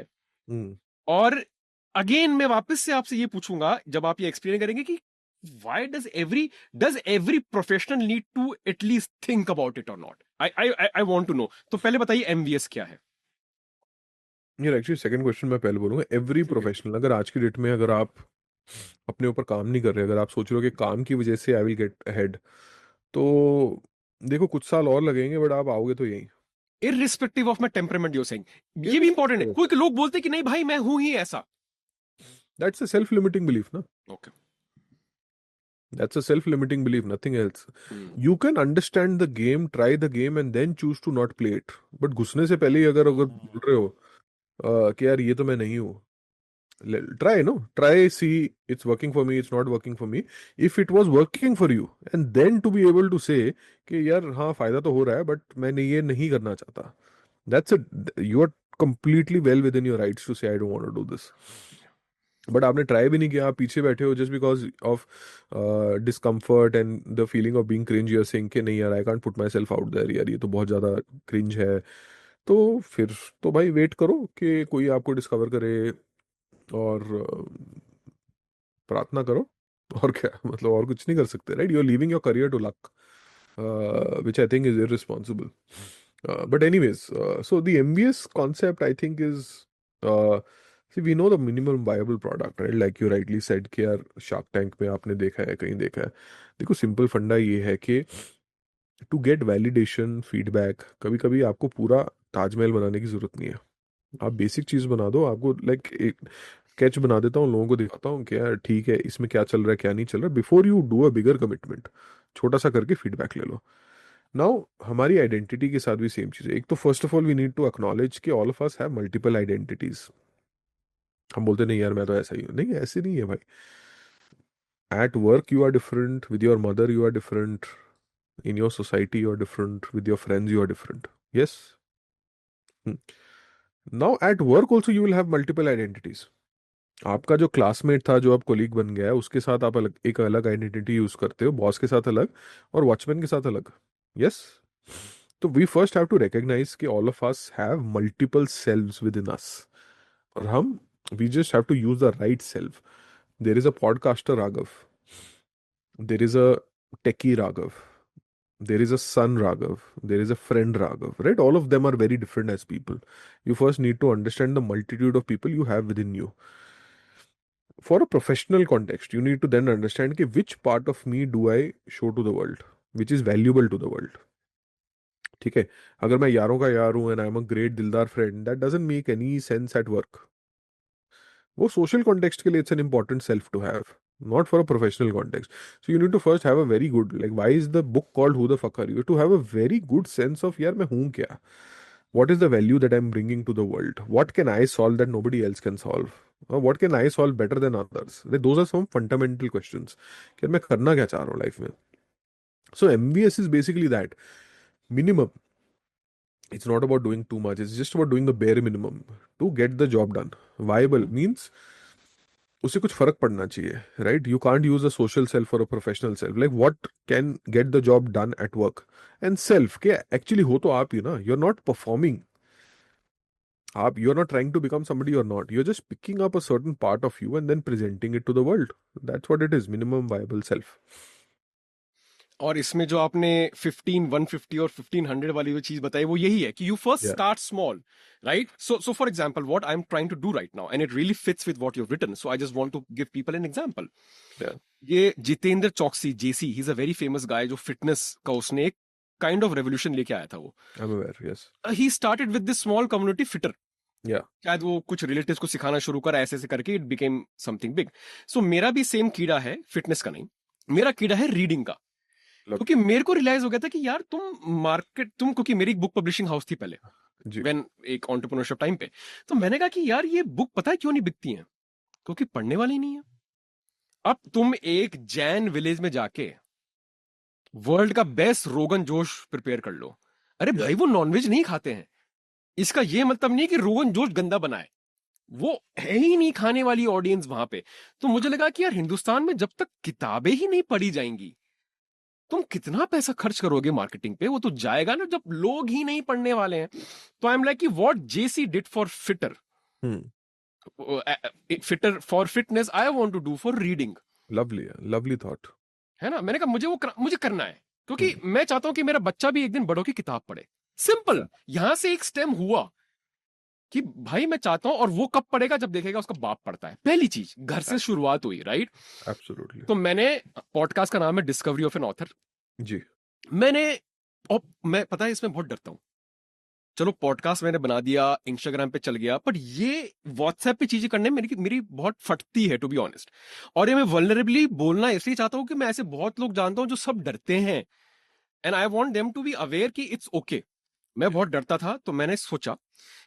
A: हम्म
B: और अगेन मैं वापस से आपसे ये पूछूंगा जब आप ये एक्सप्लेन करेंगे कि why does every professional need to at least think about it or not? I want to know. तो पहले बताइए MVS क्या है?
A: ये एक्चुअली सेकंड क्वेश्चन मैं पहले बोलूंगा। एवरी
B: ठीक है।
A: प्रोफेशनल, अगर आज की डेट में अगर आप अपने ऊपर काम नहीं कर रहे, अगर आप सोच रहे हो कि काम की वजह से आई विल गेट अहेड, तो देखो कुछ साल और लगेंगे, बट आप आओगे तो यहीं।
B: Irrespective of my temperament, you're saying, ये भी इंपॉर्टेंट है। कोई लोग बोलते हैं कि नहीं भाई मैं हूं ही ऐसा।
A: That's a self limiting belief ना।
B: Okay.
A: That's a self-limiting belief, nothing else. You can understand the game, try the game, and then choose to not play it. But घुसने से पहले ही अगर अगर बोल रहे हो कि यार ये तो मैं नहीं हूँ, try, no, try, see, it's working for me, it's not working for me. If it was working for you, and then to be able to say कि यार हाँ फायदा तो हो रहा है, but मैं ये नहीं करना चाहता. That's it. You are completely well within your rights to say I don't want to do this. But आपने ट्राई भी नहीं किया, आप पीछे बैठे हो just because of discomfort and the feeling of being cringe, you're saying कि नहीं यार I can't put myself out there, यार ये तो बहुत ज़्यादा क्रिंज है। तो फिर तो भाई वेट करो कि कोई आपको डिस्कवर करे, और प्रार्थना करो। और क्या, मतलब और कुछ नहीं कर सकते, right? You are leaving your career to luck, which I think is irresponsible. But anyways, so the MBS concept I think is, uh, see, we know the minimum viable product, right? Like you rightly said कि यार Shark Tank में आपने देखा है, कहीं देखा है। देखो सिंपल फंडा ये है कि टू गेट वैलिडेशन, फीडबैक, कभी कभी आपको पूरा ताजमहल बनाने की जरूरत नहीं है। आप बेसिक चीज बना दो, आपको लाइक एक स्केच बना देता हूँ, लोगों को दिखाता हूँ कि यार ठीक है, इसमें क्या चल रहा है क्या नहीं चल रहा, before you do a bigger commitment, छोटा सा करके फीडबैक ले लो। नाउ हमारी आइडेंटिटी के साथ भी सेम चीज है। एक तो first of all we need to acknowledge कि all of us have multiple identities. हम बोलते नहीं यार मैं तो ऐसा ही हूँ, नहीं ऐसे नहीं है भाई। At work you are different, with your mother you are different, in your society you are different, with your friends you are different. Yes. Now at work also you will have multiple identities. आपका जो classmate था, जो आप colleague बन गया है, उसके साथ आप अलग एक अलग आइडेंटिटी यूज करते हो, बॉस के साथ अलग, और वॉचमैन के साथ अलग। यस। तो we first have to recognize कि all of us have multiple selves within us, और हम we just have to use the right self. There is a podcaster Raghav, there is a techie Raghav, there is a son Raghav, there is a friend Raghav, right? All of them are very different as people. You first need to understand the multitude of people you have within you. For a professional context, you need to then understand कि which part of me do I show to the world, which is valuable to the world. ठीक है, अगर मैं यारों का यार हूं and I am a great दिलदार friend, that doesn't make any sense at work. वो सोशल कॉन्टेक्स्ट के लिए it's an important self to have, not for a professional context. So you need to first have a very good, like, why is the book called Who the Fuck Are You? You have to have a very good sense of, यार मैं हूँ क्या? What is the value that I'm bringing to the world? What can I solve that nobody else can solve? Or what can I solve better than others? Like, those are some fundamental questions. कि मैं करना क्या चाह रहा हूँ life में? So MVS is basically that minimum. It's not about doing too much. It's just about doing the bare minimum to get the job done. Viable means उससे कुछ फर्क पड़ना चाहिए, right? You can't use a social self और a professional self. Like what can get the job done at work and self के actually हो तो आप ही ना. You are not performing. आप, you are not trying to become somebody और not, you are just picking up a certain part of you and then presenting it to the world. That's what it is, minimum viable self.
B: और इसमें जो आपने 15150 और 1500 वाली जो चीज बताई वो यही है कि यू फर्स्ट
A: या
B: start small, right? So for example what I am trying to do right now and it really fits with what you have written, so I just want to give people an example.
A: या
B: ये Jitendra Chouksey, JC, he is a very famous guy जो fitness का उसने एक kind of revolution लेके आया था. वो
A: I am aware. Yes.
B: He started with this small community fitter.
A: या
B: शायद वो कुछ रिलेटिव्स को सिखाना शुरू करा, ऐसे ऐसे करके इट बिकेम समथिंग बिग. सो मेरा भी सेम कीड़ा है, फिटनेस का नहीं, मेरा कीड़ा है रीडिंग का. क्योंकि मेरे को रियलाइज हो गया था कि यार तुम क्योंकि मेरी एक बुक पब्लिशिंग हाउस थी पहले,
A: जी.
B: व्हेन एक एंटरप्रेन्योरशिप टाइम पे, तो मैंने कहा कि यार ये बुक पता है क्यों नहीं बिकती हैं? क्योंकि पढ़ने वाली नहीं है. अब तुम एक जैन विलेज में जाके वर्ल्ड का बेस्ट रोगन जोश प्रिपेयर कर लो, अरे भाई वो नॉनवेज नहीं खाते हैं. इसका ये मतलब नहीं कि रोगन जोश गंदा बनाए, वो है ही नहीं खाने वाली ऑडियंस वहां पे. तो मुझे लगा कि यार हिंदुस्तान में जब तक किताबें ही नहीं पढ़ी जाएंगी, तुम कितना पैसा खर्च करोगे मार्केटिंग पे? वो तो जाएगा ना जब लोग ही नहीं पढ़ने वाले हैं. तो आई एम लाइक कि what JC did for Fitter, Fitter for fitness, I want to do for reading.
A: Lovely, lovely thought.
B: है ना? मैंने कहा मुझे करना है, क्योंकि मैं चाहता हूं कि मेरा बच्चा भी एक दिन बड़ों की किताब पढ़े. सिंपल. यहां से एक स्टेम हुआ कि भाई मैं चाहता हूं, और वो कब पढ़ेगा? जब देखेगा उसका बाप पढ़ता है. पहली चीज घर से शुरुआत हुई, राइट?
A: एब्सोल्युटली.
B: तो मैंने, पॉडकास्ट का नाम है डिस्कवरी ऑफ एन ऑथर.
A: जी.
B: मैं पता है इसमें बहुत डरता हूं. चलो पॉडकास्ट मैंने बना दिया, इंस्टाग्राम पे चल गया, बट ये व्हाट्सएप पे चीजें करने में मेरी बहुत फटती है, टू बी ऑनेस्ट. और ये मैं वल्नरेबली बोलना इसलिए चाहता हूं कि मैं ऐसे बहुत लोग जानता हूं जो सब डरते हैं, and I want them to be aware कि इट्स ओके. मैं बहुत डरता था, तो मैंने सोचा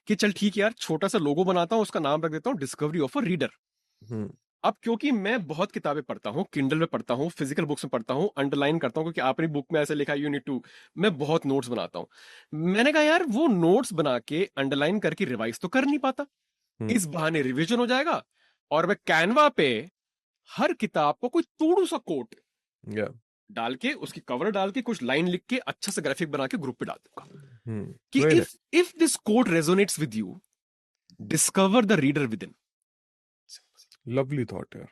B: कि चल ठीक है यार, छोटा सा लोगो बनाता हूं, उसका नाम रख देता हूं डिस्कवरी ऑफ अ रीडर. अब क्योंकि मैं बहुत किताबें पढ़ता हूँ, किंडल में पढ़ता हूँ, फिजिकल बुक्स में पढ़ता हूँ, अंडरलाइन करता हूँ क्योंकि आपने बुक में ऐसे लिखा है यू नीड टू, मैं बहुत नोट्स बनाता हूँ. मैंने कहा यार वो नोट्स बना के अंडरलाइन करके रिवाइज तो कर नहीं पाता, इस बहाने रिवीजन हो जाएगा, और मैं कैनवा पे हर किताब को कोई तोड़ू सा कोट डाल के, उसकी कवर डाल के, कुछ लाइन लिख के, अच्छा सा ग्राफिक बना के ग्रुप पे डाल दूंगा कि if this quote resonates with you, discover the reader within.
A: Lovely thought यार.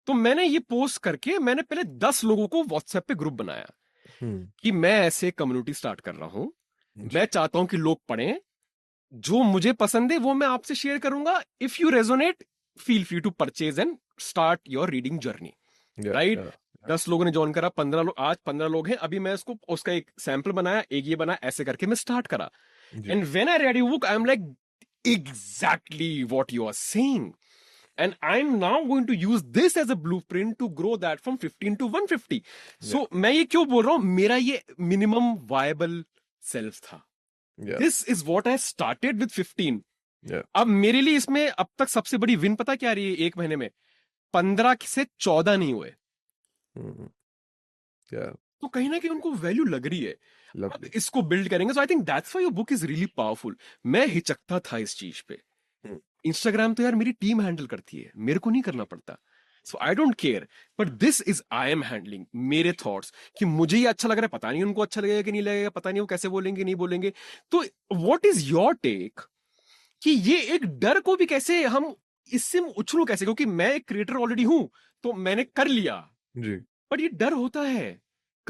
B: तो मैंने ये पोस्ट करके मैंने पहले 10 लोगों को व्हाट्सएप पे ग्रुप बनाया कि मैं ऐसे कम्युनिटी स्टार्ट कर रहा हूं, मैं चाहता हूं कि लोग पढ़ें, जो मुझे पसंद है वो मैं आपसे शेयर करूंगा. If you resonate, feel free to purchase and start your reading journey, right? 10 लोगों ने ज्वाइन करा, 15 लोग, आज 15 लोग हैं. अभी मैं इसको, उसका एक सैंपल बनाया, एक ये बनाया, ऐसे करके मैं स्टार्ट करा. And when I read your book, I am like exactly what you are saying. And I'm now going to use this as a blueprint to grow that from 15 to 150. So मैं ये क्यों बोल रहा हूं? मेरा ये minimum viable self था. This is what I started with 15. अब मेरे लिए इसमें अब तक सबसे बड़ी विन पता क्या रही है? एक महीने में 15 से 14 नहीं हुए. तो कहीं ना कहीं उनको वैल्यू लग रही है. अब इसको बिल्ड करेंगे. So I think that's why your book is really powerful. मैं हिचकता था इस चीज पे. इंस्टाग्राम तो यार मेरी टीम हैंडल करती है, मेरे को नहीं करना पड़ता. So I don't care, but this is I am handling मेरे थॉट्स, कि मुझे ये अच्छा लग रहा है, पता नहीं उनको अच्छा लगेगा कि नहीं लगेगा, पता नहीं वो कैसे बोलेंगे नहीं बोलेंगे. तो व्हाट इज योर टेक कि ये एक डर को भी कैसे हम इससे उछलूं कैसे? क्योंकि मैं एक क्रिएटर ऑलरेडी हूं, तो मैंने कर लिया जी, बट ये डर होता है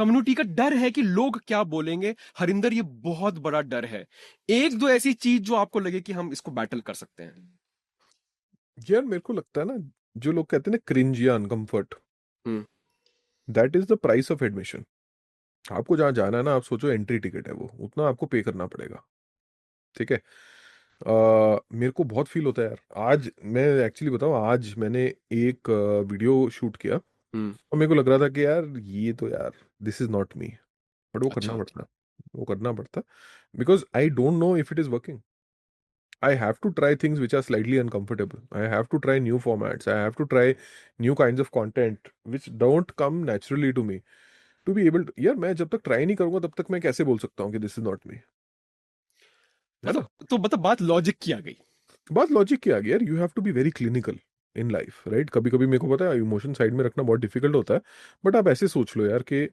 B: कम्युनिटी का डर है कि लोग क्या बोलेंगे। हरिंदर, ये बहुत बड़ा डर है। एक दो ऐसी चीज जो आपको लगे कि हम इसको बैटल कर सकते हैं।
A: यार मेरे को लगता है ना, जो लोग कहते हैं ना क्रिंज या uncomfort,
B: hmm.
A: That is the price of admission. आपको जहाँ जाना है ना, आप सोचो एंट्री टिकट है वो, उतना आपको पे करना पड़ेगा। ठीक है। मेरे को बहुत फील होता है यार। आज मैं एक्चुअली बताऊं, आज मैंने एक वीडियो शूट किया
B: हम्म।
A: और मेरे को लग रहा था कि यार ये तो यार this is not me, but वो
B: अच्छा।
A: करना पड़ता, वो करना पड़ता, because I don't know if it is working. I have to try things which are slightly uncomfortable. I have to try new formats. I have to try new kinds of content which don't come naturally to me. To be able to, यार मैं जब तक try नहीं करूंगा तब तक मैं कैसे बोल सकता हूँ कि दिस इज नॉट मी, है ना?
B: मतलब बात लॉजिक की आ गई।
A: बात लॉजिक की आ गई यार। You have to be very clinical in life, right? कभी कभी मेरे को पता है इमोशन साइड में रखना बहुत डिफिकल्ट होता है, बट आप ऐसे सोच लो यार कि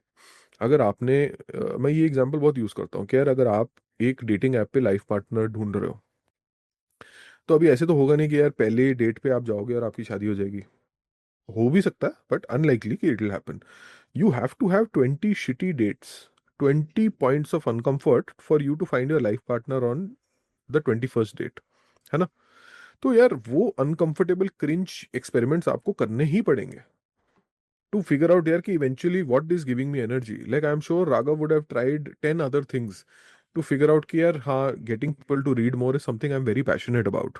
A: अगर आपने मैं ये एग्जांपल बहुत यूज करता हूँ कि यार अगर आप एक डेटिंग ऐप पे लाइफ पार्टनर ढूंढ रहे हो, तो अभी ऐसे तो होगा नहीं कि यार पहले डेट पे आप जाओगे और आपकी शादी हो जाएगी। हो भी सकता है बट अनलाइकली कि it will happen. You have to have 20 shitty dates, 20 points of uncomfort for you to find your life partner on the 21st date, है ना? तो यार वो अनकंफर्टेबल क्रिंच एक्सपेरिमेंट्स आपको करने ही पड़ेंगे to figure out यार कि eventually what is giving me energy. Like I'm sure Raghav would have tried 10 other things to figure out कि यार हाँ, getting people to read more is something I'm very passionate about,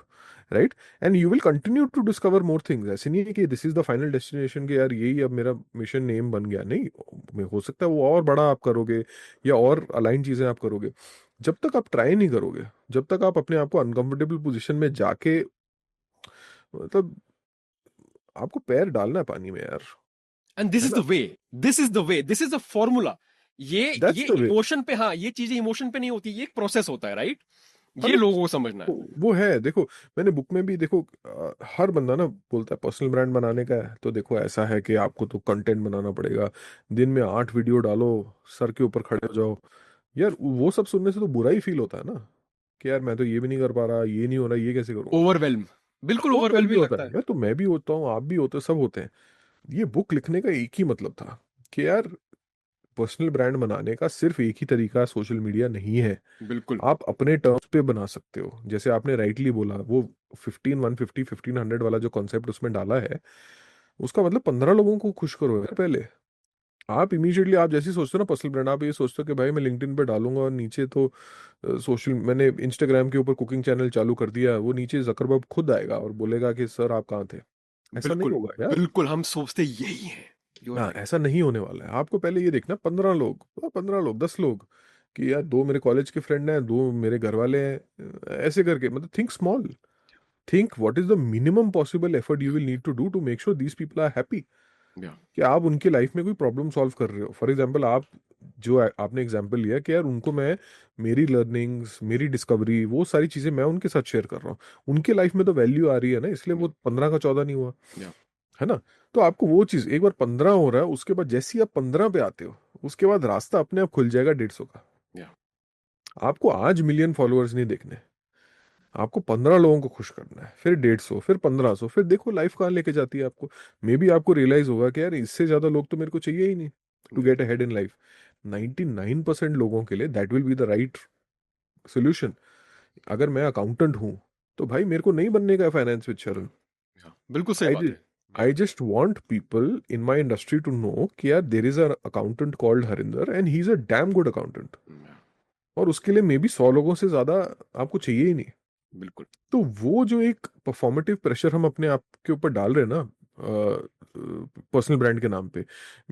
A: right? And you will continue to discover more things. ऐसे नहीं है कि this is the final destination कि यार यही अब मेरा मिशन नेम बन गया, नहीं। हो सकता है वो और बड़ा आप करोगे या और अलाइन चीजें आप करोगे। जब तक आप ट्राई नहीं करोगे, जब तक आप अपने आप को अनकंफर्टेबल पोजीशन में जाके, मतलब आपको पैर डालना है पानी में यार,
B: एंड दिस
A: है
B: इज द
A: ना?
B: Way, this is the way, this is the formula. ये
A: दैट्स द वे।
B: इमोशन पे, हाँ, ये चीजें इमोशन पे नहीं होती, ये एक प्रोसेस होता है, राइट?
A: हाँ
B: ये
A: नहीं,
B: लोगों को समझना है।
A: वो है। देखो मैंने बुक में भी देखो, हर बंदा ना बोलता है पर्सनल ब्रांड बनाने का है तो देखो ऐसा है कि आपको तो कंटेंट बनाना पड़ेगा, दिन में 8 वीडियो डालो, सर के ऊपर खड़े हो जाओ। यार वो सब सुनने से तो बुरा ही फील होता है ना, कि यार मैं तो ये भी नहीं कर पा रहा, ये नहीं हो रहा, ये कैसे करूंगा।
B: ओवरवेल्म, बिल्कुल
A: ओवरवेल भी
B: ओवरवेलमिंग
A: होता
B: लगता
A: है
B: है।
A: यार, तो मैं भी होता हूँ, आप भी होते, सब होते हैं। ये बुक लिखने का एक ही मतलब था कि यार पर्सनल ब्रांड बनाने का सिर्फ एक ही तरीका सोशल मीडिया नहीं है।
B: बिल्कुल।
A: आप अपने टर्म्स पे बना सकते हो, जैसे आपने राइटली बोला, वो 15 150 1500 वाला जो कॉन्सेप्ट उसमें डाला है, उसका मतलब 15 लोगों को खुश करो यार पहले। आप इमीडिएटली, आप जैसे ही सोचते हो ना पर्सनल ब्रांड, आप ये सोचते हो कि भाई मैं लिंक्डइन पे डालूंगा और नीचे तो सोशल, मैंने इंस्टाग्राम के ऊपर कुकिंग चैनल चालू कर दिया, वो नीचे जकरबर्ग खुद आएगा और बोलेगा कि सर आप कहाँ थे। ऐसा नहीं
B: बिल्कुल
A: होगा यार।
B: बिल्कुल, हम सोचते यही है। यू आर
A: हाँ,
B: राइट।
A: ऐसा नहीं होने वाला है। आपको पहले ये देखना, 15 लोग, 15 लोग, 10 लोग, कि यार दो मेरे कॉलेज के फ्रेंड हैं, दो मेरे घर वाले हैं, ऐसे करके, मतलब think small. Think what is the minimum possible effort you will need to do to make sure these people are happy,
B: या
A: कि आप उनके लाइफ में कोई प्रॉब्लम सॉल्व कर रहे हो। फॉर एग्जाम्पल, आप जो आपने एग्जाम्पल लिया कि यार उनको मैं, मेरी लर्निंग्स, मेरी डिस्कवरी, वो सारी चीजें मैं उनके साथ शेयर कर रहा हूँ, उनके लाइफ में तो वैल्यू आ रही है ना, इसलिए वो 15 का 14 नहीं हुआ,
B: या
A: है ना? तो आपको वो चीज एक बार 15 हो रहा है, उसके बाद जैसे ही आप 15 पे आते हो, उसके बाद रास्ता अपने आप खुल जाएगा 150 का।
B: या
A: आपको आज मिलियन फॉलोअर्स नहीं देखने, आपको 15 लोगों को खुश करना है, फिर 150, फिर 1500, फिर देखो लाइफ कहाँ लेके जाती है आपको। मे बी आपको रियलाइज होगा कि यार इससे ज्यादा लोग तो मेरे को चाहिए ही नहीं टू
B: या
A: गेट अहेड इन लाइफ। 99% लोगों के लिए that will be the right solution. अगर मैं अकाउंटेंट हूं तो भाई मेरे को नहीं बनने का फाइनेंस विद शरण।
B: या बिल्कुल सही बात
A: आई
B: है।
A: I just want people in my industry to know कि यार there is an accountant called Harinder and he's a damn good accountant,
B: या
A: और उसके लिए मे बी 100 लोगों से ज्यादा आपको चाहिए ही नहीं।
B: बिल्कुल।
A: तो वो जो एक परफॉर्मेटिव प्रेशर हम अपने आप के ऊपर डाल रहे हैं ना पर्सनल ब्रांड के नाम पे,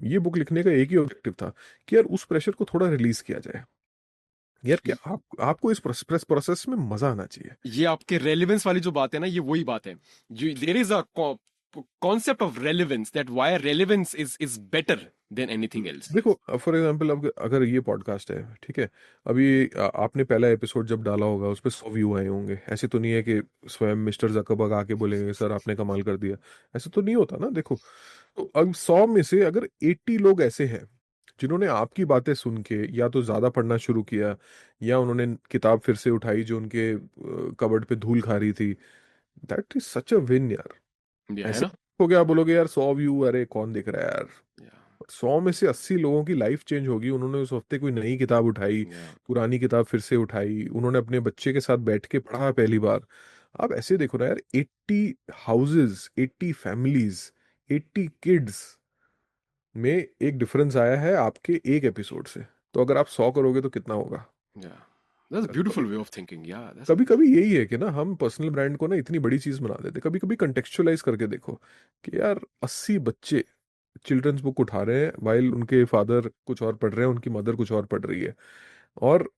A: ये बुक लिखने का एक ही ऑब्जेक्टिव था कि यार उस प्रेशर को थोड़ा रिलीज किया जाए। यार कि आपको इस प्रोसेस में मजा आना चाहिए।
B: ये आपके रेलेवेंस वाली जो बात है ना, ये वही बात है। There is a concept of relevance, that why relevance is better than anything else.
A: देखो फॉर एग्जांपल, अब अगर ये पॉडकास्ट है, ठीक है, अभी आपने पहला एपिसोड जब डाला होगा उस पर 100 व्यू आए होंगे। ऐसे तो नहीं है कि स्वयं मिस्टर जकरबर्ग आके बोलेंगे सर आपने कमाल कर दिया, ऐसा तो नहीं होता ना। देखो, तो अब 100 में से अगर 80 लोग ऐसे हैं जिन्होंने आपकी बातें सुन के या तो ज्यादा पढ़ना शुरू किया, या उन्होंने किताब फिर से उठाई जो उनके कबर्ड पे धूल खा रही थी, that is such a win यार।
B: ये है
A: ऐसे
B: ना।
A: हो गया, आप बोलोगे यार 100 व्यू, अरे कौन देख रहा है यार, 100 में से 80 लोगों की लाइफ चेंज होगी। उन्होंने उस हफ्ते कोई नई किताब उठाई,
B: या
A: पुरानी किताब फिर से उठाई, उन्होंने अपने बच्चे के साथ बैठ के पढ़ा पहली बार। आप ऐसे देखो ना यार, 80 हाउसेज, 80 फैमिलीज, 80 किड्स में एक डिफरेंस आया है आपके एक एपिसोड से। तो अगर आप 100 करोगे तो कितना होगा?
B: या that's beautiful way of thinking, या दैट्स
A: कभी कभी यही है कि ना, हम पर्सनल ब्रांड को ना इतनी बड़ी चीज बना देते। कभी कभी कंटेक्चुअलाइज करके देखो कि यार 80 बच्चे चिल्ड्रंस बुक उठा रहे हैं, वाइल उनके फादर कुछ और पढ़ रहे हैं, उनकी मदर कुछ और पढ़ रही है, और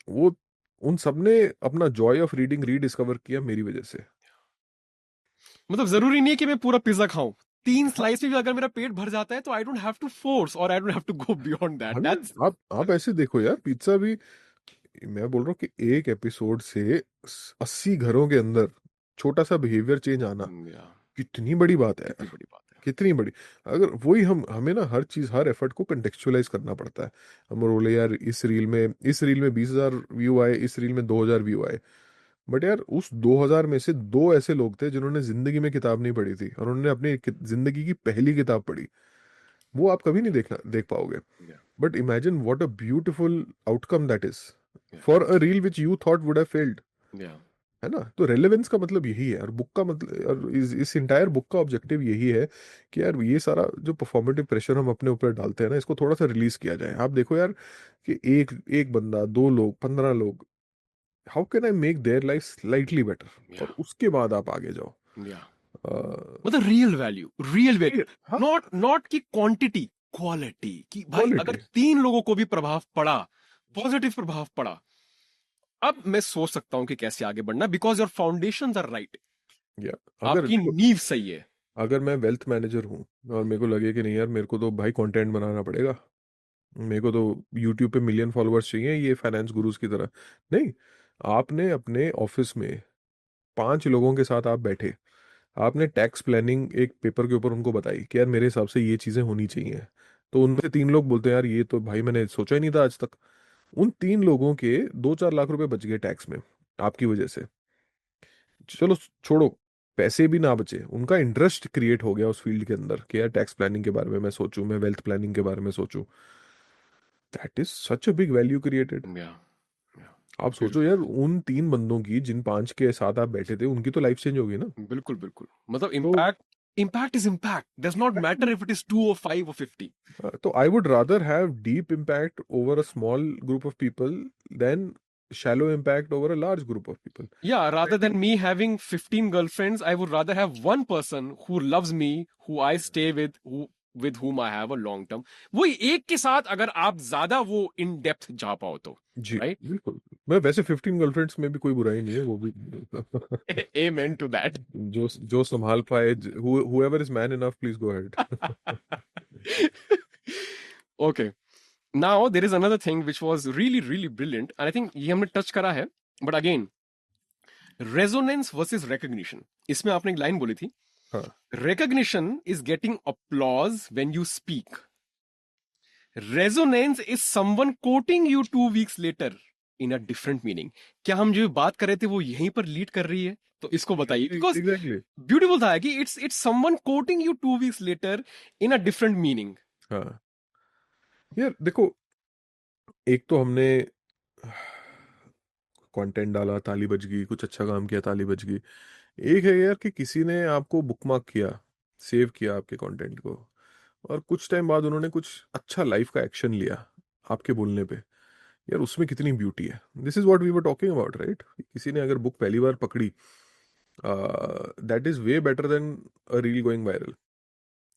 A: वो उन सब ने अपना जॉय ऑफ रीडिंग रीडिस्कवर किया मेरी वजह से।
B: मतलब जरूरी नहीं है कि मैं पूरा पिज्जा खाऊं, 3
A: हाँ,
B: स्लाइस में भी अगर मेरा पेट भर जाता है तो I don't have to force, और I don't have to go beyond that,
A: 100।
B: That's
A: आप ऐसे देखो यार, पिज्जा भी, मैं बोल रहा हूँ कि एक एपिसोड से 80 घरों के अंदर छोटा सा बिहेवियर चेंज आना
B: या
A: कितनी बड़ी बात है
B: कितनी
A: यार,
B: बड़ी बात है।
A: कितनी बड़ी। अगर वही हम हमें ना हर चीज, हर एफर्ट को कंटेक्चुअलाइज करना पड़ता है। हम बोले यार, इस रील में 20,000 व्यू आए, इस रील में 2,000 व्यू आए, बट यार उस 2,000 में से दो ऐसे लोग थे जिन्होंने जिंदगी में किताब नहीं पढ़ी थी, और उन्होंने अपनी जिंदगी की पहली किताब पढ़ी। वो आप कभी नहीं देख पाओगे।
B: या
A: but imagine what a beautiful outcome that is
B: या
A: for a reel which you thought would have failed.
B: या
A: है ना? तो रेलेवेंस का मतलब यही है, और बुक का मतलब, और इस इंटायर बुक का ऑब्जेक्टिव यही है कि यार ये सारा जो परफॉर्मेटिव प्रेशर हम अपने ऊपर डालते हैं ना, इसको थोड़ा सा रिलीज किया जाए। आप देखो यार कि एक एक बंदा, 2 लोग, 15 लोग, how can I make their life slightly better,
B: या
A: और उसके बाद आप आगे जाओ।
B: या मतलब रियल वैल्यू, रियल वैल्यू,
A: हाँ,
B: नॉट नॉट की क्वांटिटी, क्वालिटी, कि भाई अगर
A: क्वालिटी।
B: 3 लोगों को भी प्रभाव पड़ा, पॉजिटिव प्रभाव पड़ा, अब मैं सोच सकता हूं कि कैसे आगे बढ़ना, because your foundations are right,
A: या अगर
B: आपकी
A: देखो,
B: नींव सही है।
A: अगर मैं वेल्थ मैनेजर हूँ और मेरे को लगे कि नहीं यार, मेरे को तो भाई कंटेंट बनाना पड़ेगा, मेरे को तो यूट्यूब पे मिलियन फॉलोअर्स चाहिए ये फाइनेंस गुरुज की तरह, नहीं, आपने अपने ऑफिस में 5 लोगों के साथ आप बैठे, आपने टैक्स प्लानिंग एक पेपर के ऊपर उनको बताई कि यार मेरे हिसाब से ये चीजें होनी चाहिए, तो उनमें से 3 लोग बोलते हैं यार ये तो भाई मैंने सोचा ही नहीं था आज तक। उन 3 लोगों के 2-4 लाख रुपए बच गए टैक्स में आपकी वजह से। चलो छोड़ो, पैसे भी ना बचे, उनका इंटरेस्ट क्रिएट हो गया उस फील्ड के अंदर कि यार टैक्स प्लानिंग के बारे में मैं सोचूं, मैं वेल्थ प्लानिंग के बारे में सोचूं। That is such a big value created.
B: या या
A: आप सोचो
B: ब्यूटीफुल,
A: यार, उन 3 बंदों की, जिन 5 के साथ आप बैठे थे, उनकी तो लाइफ चेंज होगी ना।
B: बिल्कुल बिल्कुल, मतलब
A: तो
B: impact, impact is impact, does not matter if it is 2 or 5 or 50।
A: तो I would rather have deep impact over a small group of people than shallow impact over a large group of people.
B: Yeah, rather than me having 15 girlfriends, I would rather have one person who loves me, who I stay with, who with whom I have a long term. वो एक के साथ अगर आप ज्यादा वो in depth जा पाओ तो,
A: जी
B: right?
A: बिल्कुल। मैं वैसे 15 गर्लफ्रेंड्स में भी कोई बुराई नहीं है, वो भी
B: Amen to that.
A: जो जो संभाल पाए, whoever is man enough, please go ahead.
B: Okay. Now there is another thing which was really really brilliant, and I think ये हमने टच करा है, but again, resonance versus recognition. इसमें आपने एक लाइन बोली थी,
A: हाँ,
B: recognition is getting applause when you speak. Resonance is someone quoting you 2 weeks later in a different meaning. क्या हम जो बात कर रहे थे वो यहीं पर लीड कर रही है? तो इसको बताइए, बिकॉज
A: एग्जैक्टली।
B: ब्यूटीफुल था कि it's someone quoting you 2 weeks later in a different meaning.
A: हाँ यार देखो, एक तो हमने कंटेंट डाला, ताली बज गई, कुछ अच्छा काम किया, ताली बज गई। एक है यार कि किसी ने आपको बुकमार्क किया, सेव किया आपके कंटेंट को, और कुछ टाइम बाद उन्होंने कुछ अच्छा लाइफ का एक्शन लिया आपके बोलने पे। यार उसमें कितनी ब्यूटी है। This is what we were talking about, right? किसी ने अगर बुक पहली बार पकड़ी, that is way better than a reel going viral.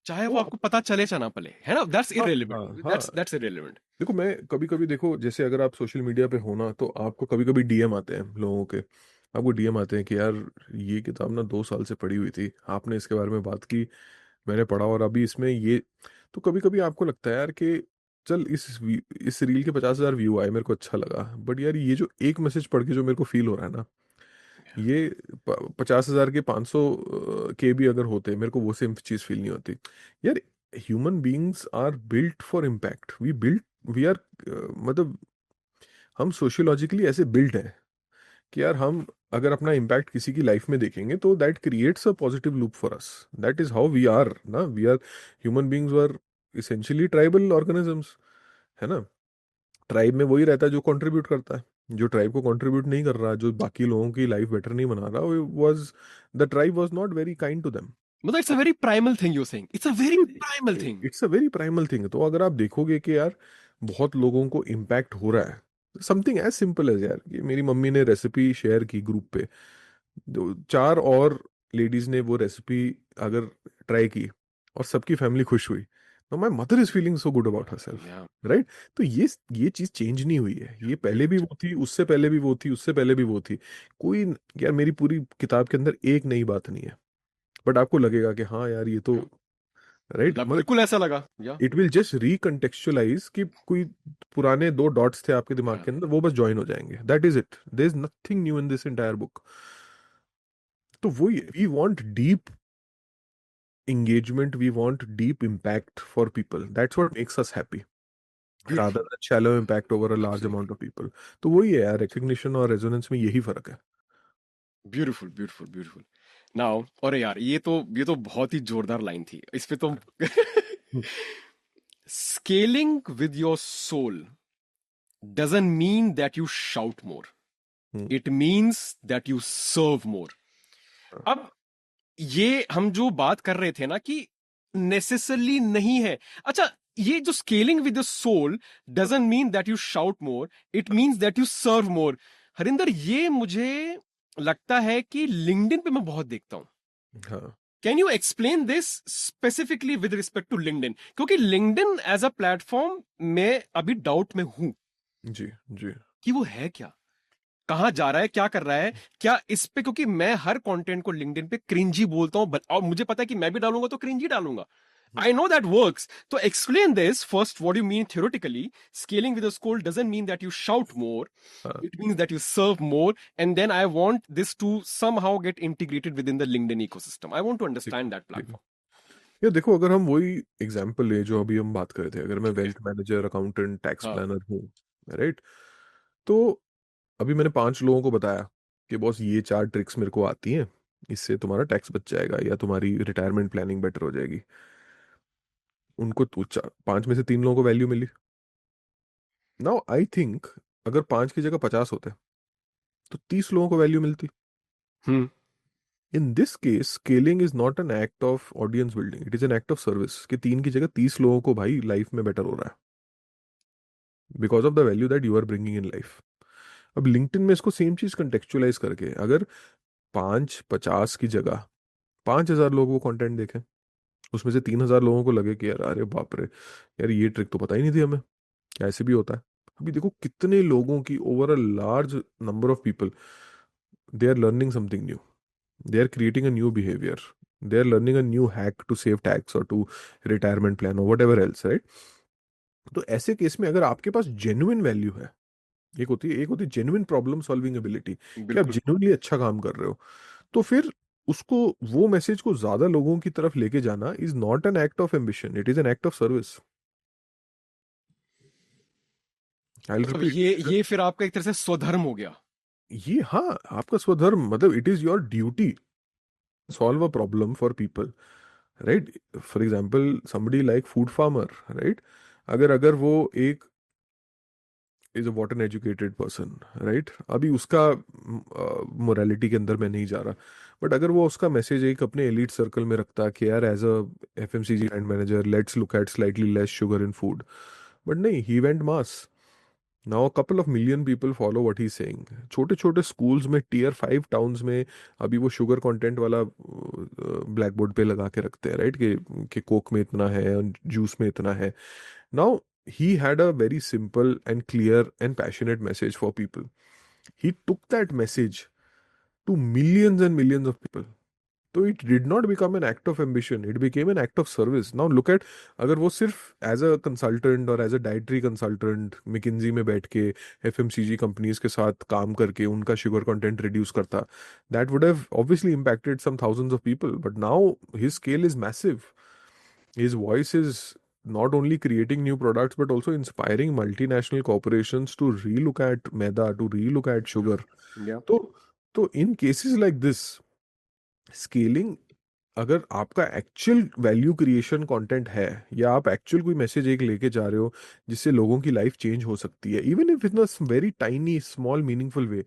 B: चाहे
A: तो
B: वो आपको पता चले चाहे ना पले, है ना, दैट्स
A: हाँ,
B: इररिलेवेंट,
A: हाँ, हाँ।
B: That's irrelevant.
A: देखो मैं कभी कभी, देखो जैसे अगर आप सोशल मीडिया पे हो ना, तो आपको कभी कभी डीएम आते हैं लोगों के, आपको डीएम आते हैं कि यार ये किताब ना 2 साल से पढ़ी हुई थी, आपने इसके बारे में बात की, मैंने पढ़ा, और अभी इसमें ये। तो कभी कभी आपको लगता है यार कि चल इस रील के 50,000 व्यू आए, मेरे को अच्छा लगा, बट यार ये जो एक मैसेज पढ़ के जो मेरे को फील हो रहा है ना, ये 50,000 के 500 के भी अगर होते, मेरे को वो सेम चीज फील नहीं होती। यार human beings are built for impact, we are, मतलब हम सोशियोलॉजिकली ऐसे बिल्ट हैं कि यार हम अगर अपना इम्पैक्ट किसी की लाइफ में देखेंगे तो that creates a positive loop for us. That is how we are ना, we are human beings. Essentially tribal organisms, है ना। ट्राइब में वही रहता है जो कंट्रीब्यूट करता है। जो ट्राइब को कंट्रीब्यूट नहीं कर रहा, जो बाकी लोगों की लाइफ बेटर नहीं बना रहा, was the tribe was not very kind to them.
B: मतलब it's a very primal thing you saying, it's a very primal thing.
A: It's a very primal thing. तो अगर आप देखोगे कि यार बहुत लोगों को इम्पैक्ट हो रहा है, समथिंग एज सिंपल एज, यार कि मेरी मम्मी ने रेसिपी शेयर की ग्रुप पे, दो चार और लेडीज ने वो रेसिपी अगर ट्राई की और सबकी फैमिली खुश हुई, तो my mother is feeling so good about her self,
B: या
A: राइट। तो ये चीज चेंज नहीं हुई है, ये पहले भी वो थी, उससे पहले भी वो थी, उससे पहले भी वो थी। कोई, यार मेरी पूरी किताब के अंदर एक नई बात नहीं है, बट आपको लगेगा कि हाँ यार ये तो, राइट, मतलब
B: बिल्कुल ऐसा लगा या।
A: इट विल जस्ट रिकंटेक्चुअलाइज कि कोई पुराने दो डॉट्स थे आपके दिमाग
B: हाँ,
A: के अंदर, वो बस ज्वाइन हो जाएंगे, that is it, there is nothing new in this entire book. तो वही, we want deep engagement, we want deep impact for people, that's what makes us happy, rather
B: beautiful,
A: than shallow impact over a large amount
B: absolutely,
A: of people। तो वही है यार, recognition और resonance में यही फर्क है।
B: Beautiful, beautiful, beautiful. नाउ, अरे यार ये तो बहुत ही जोरदार लाइन थी इस पे तो।
A: Hmm,
B: scaling with your soul doesn't mean that you shout more.
A: Hmm,
B: It means that you serve more.
A: हाँ,
B: अब ये हम जो बात कर रहे थे ना कि नेसेसरली नहीं है। अच्छा, ये जो scaling with the soul doesn't mean that you shout more, it means that you serve more. Harinder, ये मुझे लगता है कि लिंक्डइन पे मैं बहुत देखता हूं।
A: हाँ,
B: can you explain this specifically with respect to LinkedIn? क्योंकि लिंक्डइन एज अ प्लेटफॉर्म मैं अभी डाउट में हूं
A: जी, जी,
B: कि वो है क्या, कहां जा रहा है, क्या कर रहा है, क्या इस पे, क्योंकि मैं हर कंटेंट को लिंक्डइन पे क्रिंजी बोलता हूं, और मुझे पता है कि मैं भी डालूंगा तो क्रिंजी डालूंगा। I know that works. So explain this first. What do you mean theoretically? Scaling with a school doesn't mean that you shout more.
A: हाँ,
B: It means that you serve more. And then I want this to somehow get integrated within the LinkedIn ecosystem. I want to
A: ठीक है,
B: understand that
A: ठीक है।
B: platform.
A: ये देखो, अगर हम वही एग्जाम्पल ले जो अभी हम बात कर रहे थे, अगर मैं
B: ठीक है।
A: वेल्थ मैनेजर, अकाउंटेंट, टैक्स
B: हाँ।
A: प्लानर हूँ, राइट, तो अभी मैंने 5 लोगों को बताया कि बॉस ये 4 ट्रिक्स मेरे को आती हैं, इससे तुम्हारा टैक्स बच जाएगा या तुम्हारी रिटायरमेंट प्लानिंग बेटर हो जाएगी। उनको तो 5 में से 3 लोगों को वैल्यू मिली। नाउ आई थिंक अगर 5 की जगह 50 होते तो 30 लोगों को वैल्यू मिलती।
B: Hmm.
A: In this case scaling is not an act of audience building, it is an act of service, कि 3 की जगह 30 लोगों को भाई लाइफ में बेटर हो रहा है, because of the value that you are bringing in life. अब लिंक्डइन में इसको सेम चीज कंटेक्चुअलाइज करके, अगर 5 50 की जगह 5,000 लोग वो कंटेंट देखें, उसमें से 3,000 लोगों को लगे कि यार अरे बाप रे, यार ये ट्रिक तो पता ही नहीं थी हमें, ऐसे भी होता है। अभी देखो कितने लोगों की, over a large number of people, they are learning something new, they are creating a new behavior, they are learning a new hack to save tax or to retirement plan or whatever else, right। तो ऐसे case में अगर आपके पास genuine value है, एक होती है genuine problem solving ability, कि आप
B: बिल्कुल।
A: जेन्युइनली अच्छा काम कर रहे हो, तो फिर उसको, वो मैसेज को ज्यादा लोगों की तरफ लेके जाना is not an act of ambition, it is an act of service. I will
B: मतलब
A: रिपीट।
B: ये फिर आपका एक तरह से स्वधर्म हो गया।
A: ये, हाँ, आपका स्वधर्म, मतलब it is your duty solve a problem for people, right. For example somebody like food farmer, right, अगर अगर वो एक is a what an educated person, right, अभी उसका मोरालिटी के अंदर मैं नहीं जा रहा, बट अगर वो उसका मैसेज एक अपने एलीट सर्कल में रखता कि यार as a FMCG brand manager, let's look at slightly less sugar in food, but नहीं, he went mass. Now a couple of million people follow what he saying. छोटे छोटे स्कूल्स में, टियर 5 टाउन्स में अभी वो शुगर कंटेंट वाला black board पे लगा के रखते हैं, राइट, कि कोक में इतना है, जूस में इतना है। Now he had a very simple and clear and passionate message for people. He took that message to millions and millions of people. So it did not become an act of ambition, it became an act of service. Now look at, अगर वो सिर्फ as a consultant और as a dietary consultant McKinsey में बैठ के FMCG companies के साथ काम करके उनका शुगर कंटेंट रिड्यूस करता, that would have obviously impacted some thousands of people, but now his scale is massive. His voice is not only creating new products but also inspiring multinational corporations to relook at maida, to relook at sugar.
B: या।
A: तो in cases like this, scaling, अगर आपका actual value creation content है, या आप actual कोई message एक लेके जा रहे हो जिससे लोगों की लाइफ चेंज हो सकती है, even if in a very tiny small meaningful way,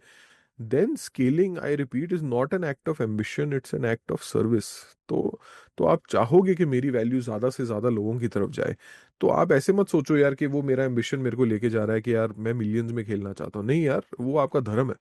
A: then scaling, I repeat, is not an act of ambition, it's an act of service. तो तो आप चाहोगे कि मेरी वैल्यू ज्यादा से ज्यादा लोगों की तरफ जाए, तो आप ऐसे मत सोचो यार कि वो मेरा एम्बिशन मेरे को लेके जा रहा है कि यार मैं मिलियंस में खेलना चाहता हूँ। नहीं यार, वो आपका धर्म है।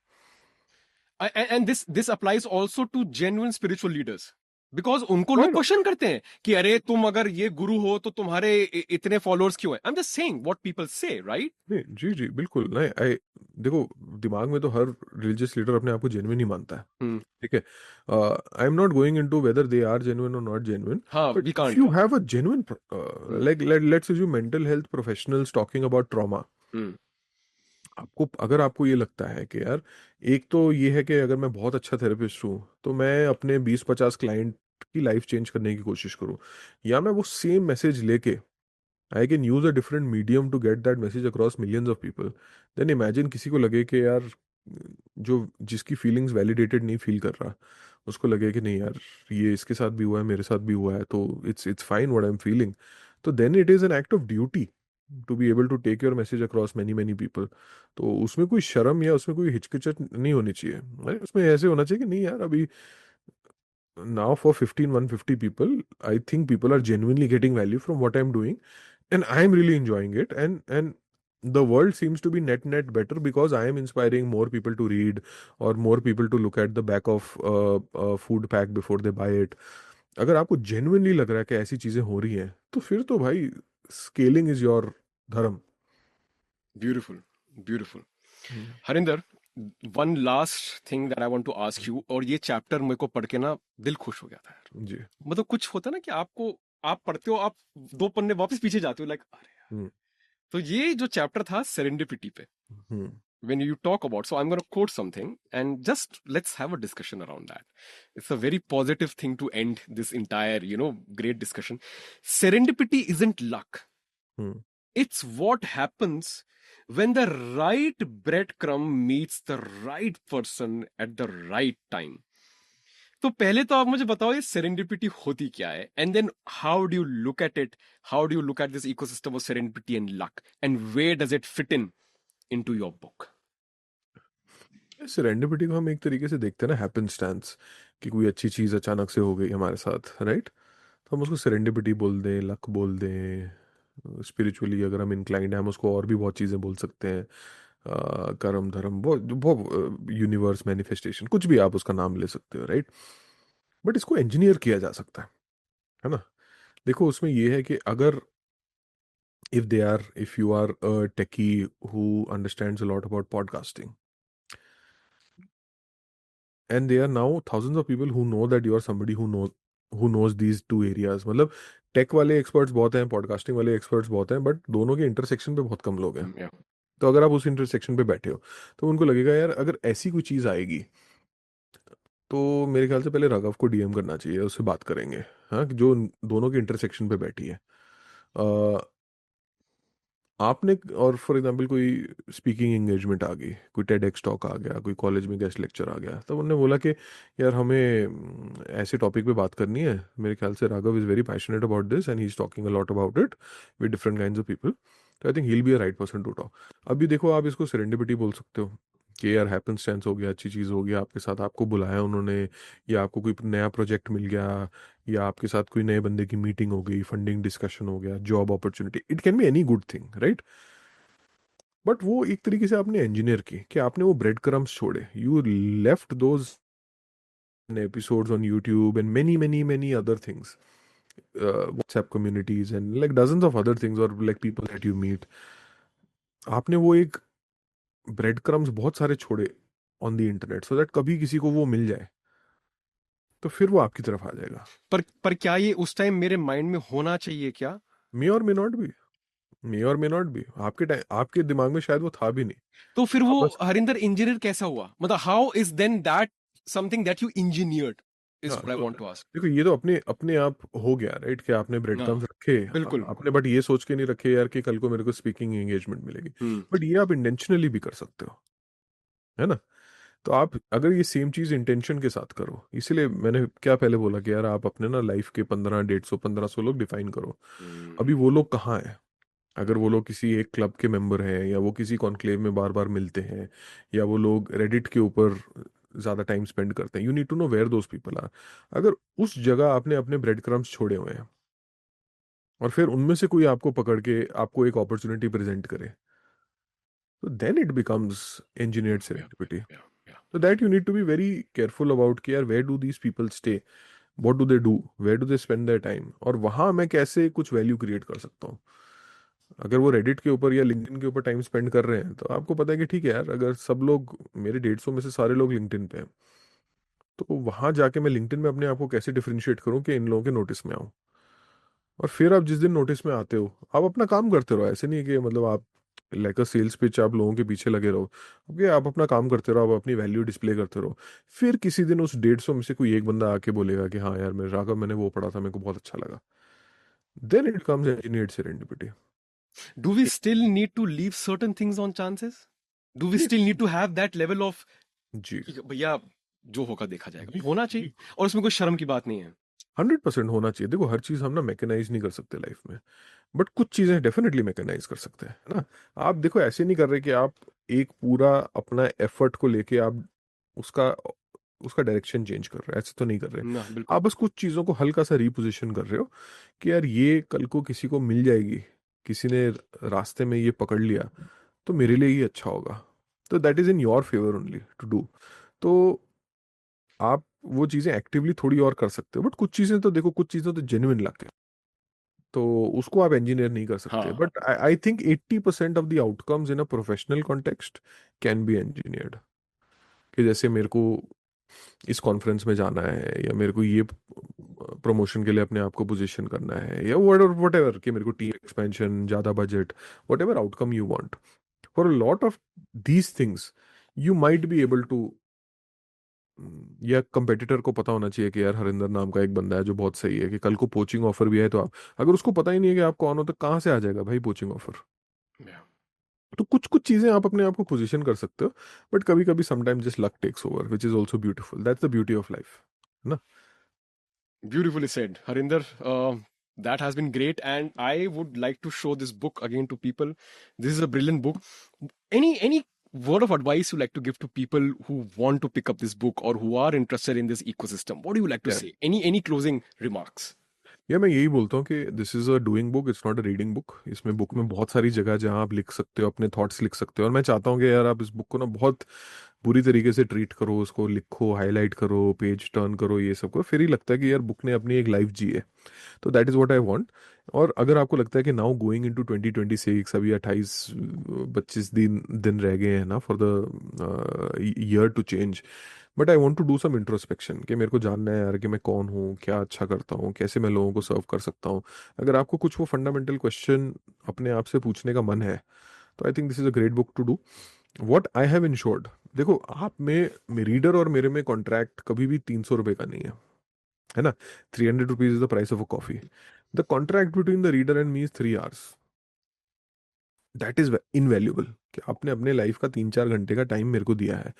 B: And this applies also to genuine spiritual leaders, because उनको
A: Why
B: लोग
A: not?
B: क्वेश्चन करते हैं कि अरे तुम अगर ये गुरु हो तो तुम्हारे इतने फॉलोअर्स क्यों हैं? आई am just saying what people से, राइट?
A: नहीं जी जी बिल्कुल नहीं। आई देखो, दिमाग में तो हर रिलीजियस लीडर अपने आप को जेन्युइन ही मानता है।
B: हम्म।
A: ठीक है, I am not going into whether they are genuine और नॉट जेन्युइन,
B: हाँ,
A: but
B: we
A: if
B: can't.
A: You have a genuine,
B: hmm.
A: Like let's assume mental health professionals talking about trauma,
B: hmm.
A: आपको अगर आपको ये लगता है कि यार, एक तो ये है कि अगर मैं बहुत अच्छा थेरेपिस्ट हूँ तो मैं अपने 20-50 क्लाइंट की लाइफ चेंज करने की कोशिश करूँ, या मैं वो सेम मैसेज लेके I can use a different medium to get that message across millions of people. Then imagine किसी को लगे कि यार, जो जिसकी फीलिंग्स वैलिडेटेड नहीं फील कर रहा, उसको लगे कि नहीं यार, ये इसके साथ भी हुआ है, मेरे साथ भी हुआ है, तो it's fine what I am feeling. तो then it is an act of duty to be able to take your message across many many people. तो उसमें कोई शर्म या उसमें कोई हिचकिचट नहीं होनी चाहिए, right? उसमें ऐसे होना चाहिए कि नहीं यार, अभी now for 150 people, I think people are genuinely getting value from what I'm doing, and I'm really enjoying it, and the world seems to be net better because I am inspiring more people to read, or more people to look at the back of a food pack before they buy it. अगर आपको genuinely लग रहा है कि ऐसी चीजें हो रही हैं, तो फिर तो भाई scaling is your dharma.
B: Beautiful, beautiful.
A: Hmm,
B: Harinder, one last thing that I want to ask you, और ये चैप्टर मेरे को पढ़ के ना दिल खुश हो गया था यार।
A: जी।
B: मतलब कुछ होता है ना कि आपको, आप पढ़ते हो, आप 2 पन्ने वापस पीछे जाते हो, लाइक अरे यार।
A: हम्म,
B: तो ये जो चैप्टर था सेरेंडिपिटी पे,
A: हम्म,
B: when you talk about, so I'm going to quote something and just let's have a discussion around that. It's a very positive thing to end this entire, great discussion. Serendipity isn't luck,
A: hmm.
B: it's what happens when the right breadcrumb meets the right person at the right time. तो पहले तो आप मुझे बताओ ये serendipity होती क्या है, and then how do you look at it, how do you look at this ecosystem of serendipity and luck, and where does it fit in into your book?
A: Serendipity को हम एक तरीके से देखते हैं ना, हैपेंस्टांस, कि कोई अच्छी चीज अचानक से हो गई हमारे साथ, राइट? तो हम उसको सेरेंडिपिटी बोल दें, लक बोल दें, स्पिरिचुअली अगर हम इंक्लाइंड हैं हम उसको और भी बहुत चीज़ें बोल सकते हैं, कर्म धर्म, बहुत बहुत यूनिवर्स, मैनिफेस्टेशन, कुछ भी आप उसका नाम ले सकते हो, राइट? बट इसको इंजीनियर किया जा सकता है ना? देखो, उसमें ये है कि अगर if you are a techie who understands a lot about podcasting, and there are now thousands of people who know that you are somebody who knows these two areas, मतलब टेक वाले एक्सपर्ट्स बहुत हैं, podcasting वाले experts बहुत हैं, but दोनों के intersection पे बहुत कम लोग हैं।
B: Yeah.
A: तो अगर आप उस इंटरसेक्शन पे बैठे हो, तो उनको लगेगा यार, अगर ऐसी कोई चीज आएगी, तो मेरे ख्याल से पहले राघव को डीएम करना चाहिए, उससे बात करेंगे, हाँ, कि जो दोनों के इंटरसेक्शन पे बैठी है। आपने, और फॉर एग्जांपल कोई स्पीकिंग एंगेजमेंट आ गई, कोई टेडएक्स टॉक आ गया, कोई कॉलेज में गेस्ट लेक्चर आ गया, तब उन्होंने बोला कि यार हमें ऐसे टॉपिक पे बात करनी है, मेरे ख्याल से Raghav is very passionate about this and he is talking a lot about it with different kinds of people, तो I think he will be a right person to talk. अभी देखो, आप इसको सेरेंडिपिटी बोल सकते हो कि यार हैपेंस्टेंस हो गया, अच्छी चीज़ हो गया आपके साथ, आपको बुलाया उन्होंने, या आपको कोई नया प्रोजेक्ट मिल गया, या आपके साथ कोई नए बंदे की मीटिंग हो गई, फंडिंग डिस्कशन हो गया, job opportunity, it can be any good thing, right? But वो एक तरीके से आपने इंजीनियर की कि आपने वो ब्रेड क्रम्स छोड़े, you left those episodes on YouTube and many many many other things, WhatsApp communities and like dozens of other things, और like people that you meet, आपने वो एक ब्रेड क्रम्स बहुत सारे छोड़े on the internet, so that कभी किसी को वो मिल जाए तो फिर वो आपकी तरफ आ जाएगा।
B: पर क्या ये उस टाइम मेरे माइंड में होना चाहिए क्या?
A: मे और मे नॉट बी, मे और मे नॉट बी, आपके टाइम आपके दिमाग में शायद वो था भी नहीं।
B: तो फिर
A: आप
B: वो
A: बस,
B: हरिंदर इंजीनियर कैसा हुआ? मतलब how is then that something that you engineered, is
A: हाँ
B: व्हाट आई
A: तो
B: वांट टू आस्क।
A: देखो, ये तो अपने अपने आप हो गया, राइट? कि आपने ब्रेड
B: हाँ,
A: क्रम्स रखे,
B: बिल्कुल।
A: आपने बट ये सोच के नहीं रखे यार कि कल को मेरे को स्पीकिंग एंगेजमेंट मिलेगी।
B: हम्म।
A: बट ये आप इंटेंशनली भी कर सकते हो, है ना? तो आप अगर ये सेम चीज इंटेंशन के साथ करो, इसीलिए मैंने क्या पहले बोला कि यार आप अपने ना लाइफ के 1500 लोग डिफाइन करो। अभी वो लोग कहाँ हैं? अगर वो लोग किसी एक क्लब के मेंबर हैं, या वो किसी कॉन्क्लेव में बार बार मिलते हैं, या वो लोग रेडिट के ऊपर ज्यादा टाइम स्पेंड करते हैं, you need to know where those people are. अगर उस जगह आपने अपने ब्रेड क्रम्स छोड़े हुए हैं, और फिर उनमें से कोई आपको पकड़ के आपको एक अपॉर्चुनिटी प्रेजेंट करे, तो देन इट बिकम्स engineered
B: या
A: serendipity.
B: या या
A: So that you need to be very careful about कि यार where do these people stay, what do they do, where do they spend their time, और वहां मैं कैसे कुछ वैल्यू क्रिएट कर सकता हूँ। अगर वो रेडिट के ऊपर या लिंक्डइन के ऊपर टाइम स्पेंड कर रहे हैं, तो आपको पता है कि ठीक है यार, अगर सब लोग, मेरे 150 में से सारे लोग लिंक्डइन पे हैं, तो वहां जाके मैं लिंक्डइन में अपने आप को कैसे डिफरेंशिएट करूं कि इन लोगों के नोटिस में आऊं। और फिर आप जिस दिन नोटिस में आते हो, आप अपना काम करते रहो। ऐसे नहीं है कि मतलब आप लाइक अ सेल्स पिच आप लोगों के पीछे लगे रहो। ओके, आप अपना काम करते रहो, आप अपनी वैल्यू डिस्प्ले करते रहो। फिर किसी दिन उस 150 में से कोई एक बंदा आके बोलेगा कि हाँ यार, मेरे राघव, मैंने वो पढ़ा था, मेरे को बहुत अच्छा लगा। Then it comes engineered serendipity.
B: Do we still need to leave certain things on chances? Do we still need to have that level of
A: जी
B: भैया जो होगा देखा जाएगा, भाई होना चाहिए, और उसमें कोई शर्म की बात नहीं है।
A: 100% होना चाहिए। देखो, हर चीज हम ना मैकेनाइज नहीं कर सकते लाइफ में, बट कुछ चीजें डेफिनेटली मैकेनाइज कर सकते हैं, है ना। आप देखो, ऐसे नहीं कर रहे कि आप एक पूरा अपना एफर्ट को लेके आप उसका उसका डायरेक्शन चेंज कर रहे हो, ऐसे तो नहीं कर रहे।
B: ना
A: आप
B: बिल्कुल।
A: बस कुछ चीजों को हल्का सा रिपोजिशन कर रहे हो कि यार ये कल को किसी को मिल जाएगी, किसी ने रास्ते में ये पकड़ लिया, तो मेरे लिए ही अच्छा होगा। तो that is in your favour only to do. तो आप वो चीजें एक्टिवली थोड़ी और कर सकते हो, बट कुछ चीजें तो देखो, कुछ चीजें तो जेन्युइन लगती है, तो उसको आप इंजीनियर नहीं कर सकते।
B: हाँ
A: but I think 80% of the outcomes in a professional context can be engineered. कि जैसे मेरे को इस कॉन्फ्रेंस में जाना है, या मेरे को ये प्रमोशन के लिए अपने आप को पोजीशन करना है, या वट एवर, कि मेरे को टीम एक्सपेंशन, ज्यादा budget, whatever outcome you want, for a lot of these things you might be able to, या कंपेटिटर को पता होना चाहिए कि यार हरिंदर नाम का एक बंदा है जो बहुत सही है, कि कल को पोचिंग ऑफर भी है, तो आप, अगर उसको पता ही नहीं है कि आप कौन हो, तो कहाँ से आ जाएगा भाई पोचिंग ऑफर।
B: या
A: तो कुछ कुछ चीजें आप अपने आप को पोजीशन कर सकते हो, बट कभी कभी sometime just luck takes over, which is also beautiful, that's the beauty of life, है ना।
B: Beautifully said, Harinder. That has been great, and I would like to show this book again to people. This is a brilliant book. Any word of advice you like to give to people who want to pick up this book or who are interested in this ecosystem? What do you like to
A: Yeah.
B: say? Any closing remarks?
A: या मैं यही बोलता हूँ कि this is a doing book, it's not a reading book. इसमें book में बहुत सारी जगह है जहाँ आप लिख सकते हो, अपने थॉट्स लिख सकते हो, और मैं चाहता हूँ कि यार आप इस बुक को ना बहुत पूरी तरीके से ट्रीट करो, उसको लिखो, हाईलाइट करो, पेज टर्न करो, ये सब करो, फिर ही लगता है कि यार बुक ने अपनी एक लाइफ जी है। तो that is what I want. और अगर आपको लगता है कि नाउ गोइंग इनटू 2026, अभी 28 25 दिन दिन रह गए हैं ना for the year to change, but I want to do some introspection, कि मेरे को जानना है यार कि मैं कौन हूँ, क्या अच्छा करता हूँ, कैसे मैं लोगों को सर्व कर सकता हूँ। अगर आपको कुछ वो फंडामेंटल क्वेश्चन अपने आप से पूछने का मन है, तो I think this is a great book to do. What I have ensured, देखो आप में रीडर और मेरे में कॉन्ट्रैक्ट कभी भी 300 रुपए का नहीं है ना। 300 rupees is the price of a coffee. The contract between the reader and me is 3 hours. That is invaluable, कि आपने अपने लाइफ का 3 4 घंटे का टाइम मेरे को दिया है।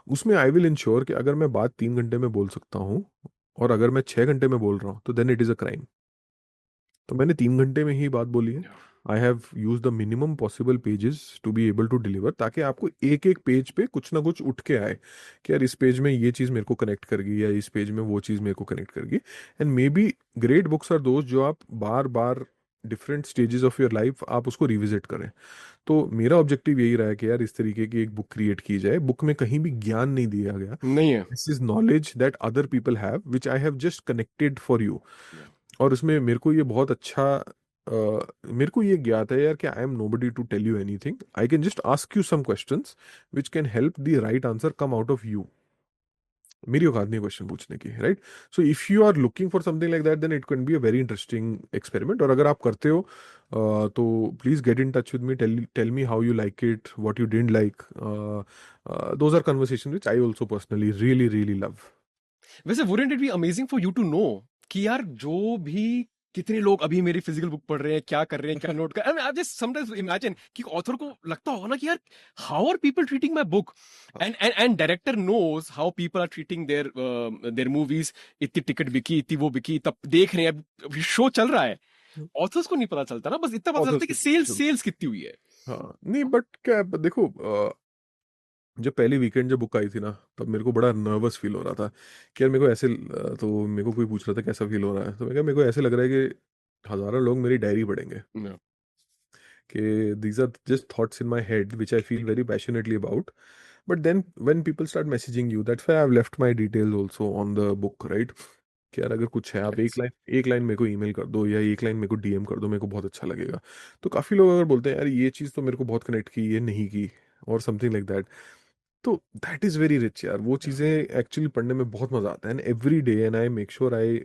A: उसमें आई विल इंश्योर कि अगर मैं बात 3 घंटे में बोल सकता हूँ, और अगर मैं 6 घंटे में बोल रहा हूँ, तो then it is a crime. तो मैंने 3 घंटे में ही बात बोली है।
B: Yeah.
A: I have use the minimum possible pages to be able to deliver, ताकि आपको एक एक पेज पे कुछ ना कुछ उठ के आए कि यार इस पेज में ये चीज़ मेरे को कनेक्ट करेगी, या इस पेज में वो चीज़ मेरे को कनेक्ट करेगी। And maybe great books are दोस्त जो आप बार बार different stages of your life आप उसको रिविजिट करें। तो मेरा ऑब्जेक्टिव यही रहा है कि यार इस तरीके की एक बुक क्रिएट की जाए। बुक में कहीं भी ज्ञान नहीं दिया गया।
B: नहीं है।
A: This is knowledge that other people have, which I have just connected for you.
B: Yeah.
A: और उसमें मेरे को ये बहुत अच्छा मेरे को ये ज्ञात है यार कि I am nobody to tell you anything, I can just ask you some questions which can help the right answer come out of you. मेरी औकात नहीं क्वेश्चन पूछने की, right. So if you are looking for something like that, then it can be a very interesting experiment. और अगर आप करते हो, तो please get in touch with me, tell me how you like it, what you didn't like. Those are conversation which I also personally really really love.
B: वैसे wouldn't it be amazing for you to know कि यार जो भी कितने लोग अभी मेरी physical book पढ़ रहे हैं, क्या कर रहे हैं, क्या नोट कर, आई जस्ट समटाइम्स इमेजिन कि ऑथर को लगता होगा ना कि यार how are people treating my book, and director knows how people are treating their movies. इतनी टिकट बिकी, इतनी वो बिकी, तब देख रहे हैं, अभी शो चल रहा है। ऑथर्स को नहीं पता चलता ना, बस इतना पता चलता
A: ऑथर्स
B: है कि
A: को
B: सेल्स
A: चलो।
B: सेल्स कितनी हुई है।
A: हाँ नहीं, बट क्या है, देखो जब पहली वीकेंड जब बुक आई थी ना, तब मेरे को बड़ा नर्वस फील हो रहा था कि यार मेरे को ऐसे तो मेरे को कोई पूछ रहा था कैसा फील हो रहा है, तो मैं कहा मेरे को ऐसे लग रहा है कि हजारों लोग मेरी डायरी पढ़ेंगे,
B: Yeah.
A: कि these are just thoughts in my head which I feel very passionately about. But then when people start messaging you, that's why I've left my details also on the book, right? कि यार अगर कुछ है आप
B: Yes.
A: एक line मेरे को email कर दो या एक लाइन मेरे को डीएम कर दो, मेरे को बहुत अच्छा लगेगा। तो काफी लोग अगर बोलते हैं यार ये चीज तो मेरे को बहुत कनेक्ट की, ये नहीं की, और समथिंग लाइक दैट, तो दैट इज वेरी रिच यार। वो
B: Yeah.
A: चीजें एक्चुअली पढ़ने में बहुत मजा आता है, and every day and I make sure I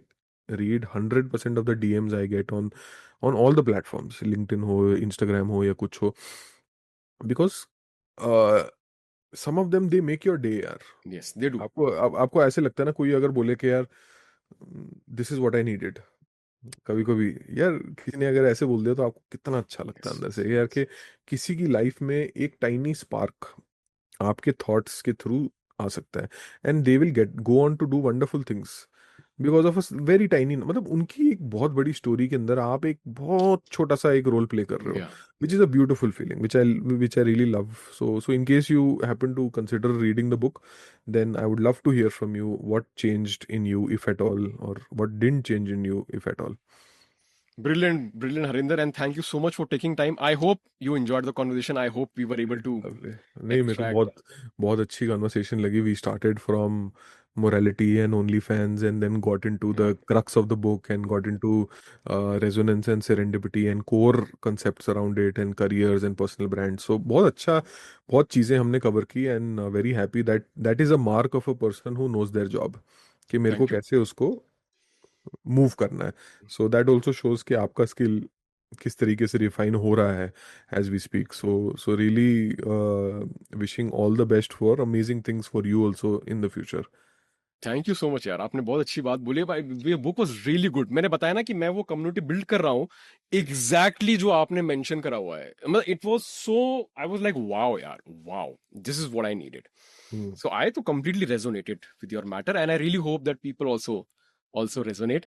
A: read 100% of the DMs I get on on all the platforms, LinkedIn हो, इंस्टाग्राम हो या कुछ हो, because some of them they make your day यार।
B: Yes, they do.
A: आपको ऐसे लगता है ना, कोई अगर बोले कि यार this is what I needed, कभी कभी यार किसी ने अगर ऐसे बोल दिया तो आपको कितना अच्छा लगता है
B: Yes.
A: अंदर से यार, कि किसी की लाइफ में एक टाइनी स्पार्क आपके थॉट्स के थ्रू आ सकता है, and they will get go on to do wonderful things because of a very tiny, मतलब उनकी एक बहुत बड़ी स्टोरी के अंदर आप एक बहुत छोटा सा एक रोल प्ले कर रहे हो,
B: Yeah.
A: which is a beautiful feeling which I really love. So in case you happen to consider reading the book, then I would love to hear from you what changed in you, if at all, or what didn't change in you, if at all.
B: Brilliant, brilliant, Harinder, and thank you so much for taking time. I hope you enjoyed the conversation. I hope we were able to
A: Lovely. नहीं, मेरे को
B: extract.
A: बहुत बहुत अच्छी conversation लगी। We started from morality and OnlyFans and then got into the
B: Yeah,
A: crux of the book and got into resonance and serendipity and core concepts around it and careers and personal brands. So बहुत अच्छा, बहुत चीज़ें हमने cover की, and very happy that that is a mark of a person who knows their job, कि मेरे को
B: thank you.
A: कैसे उसको मूव करना है। सो दैट ऑल्सो शोज कि आपका स्किल किस तरीके से रिफाइन हो रहा है as we speak. So really wishing all the best for amazing things for you also in the future.
B: Thank you so much यार, आपने बहुत अच्छी बात बोली भाई। ये बुक वाज रियली गुड। मैंने बताया ना कि मैं वो कम्युनिटी बिल्ड कर रहा हूँ, एग्जैक्टली जो आपने मेंशन करा हुआ है। मतलब it was so, I was like wow यार, wow, this is what I needed. So I too completely resonated with your matter, and I really hope that people also resonate.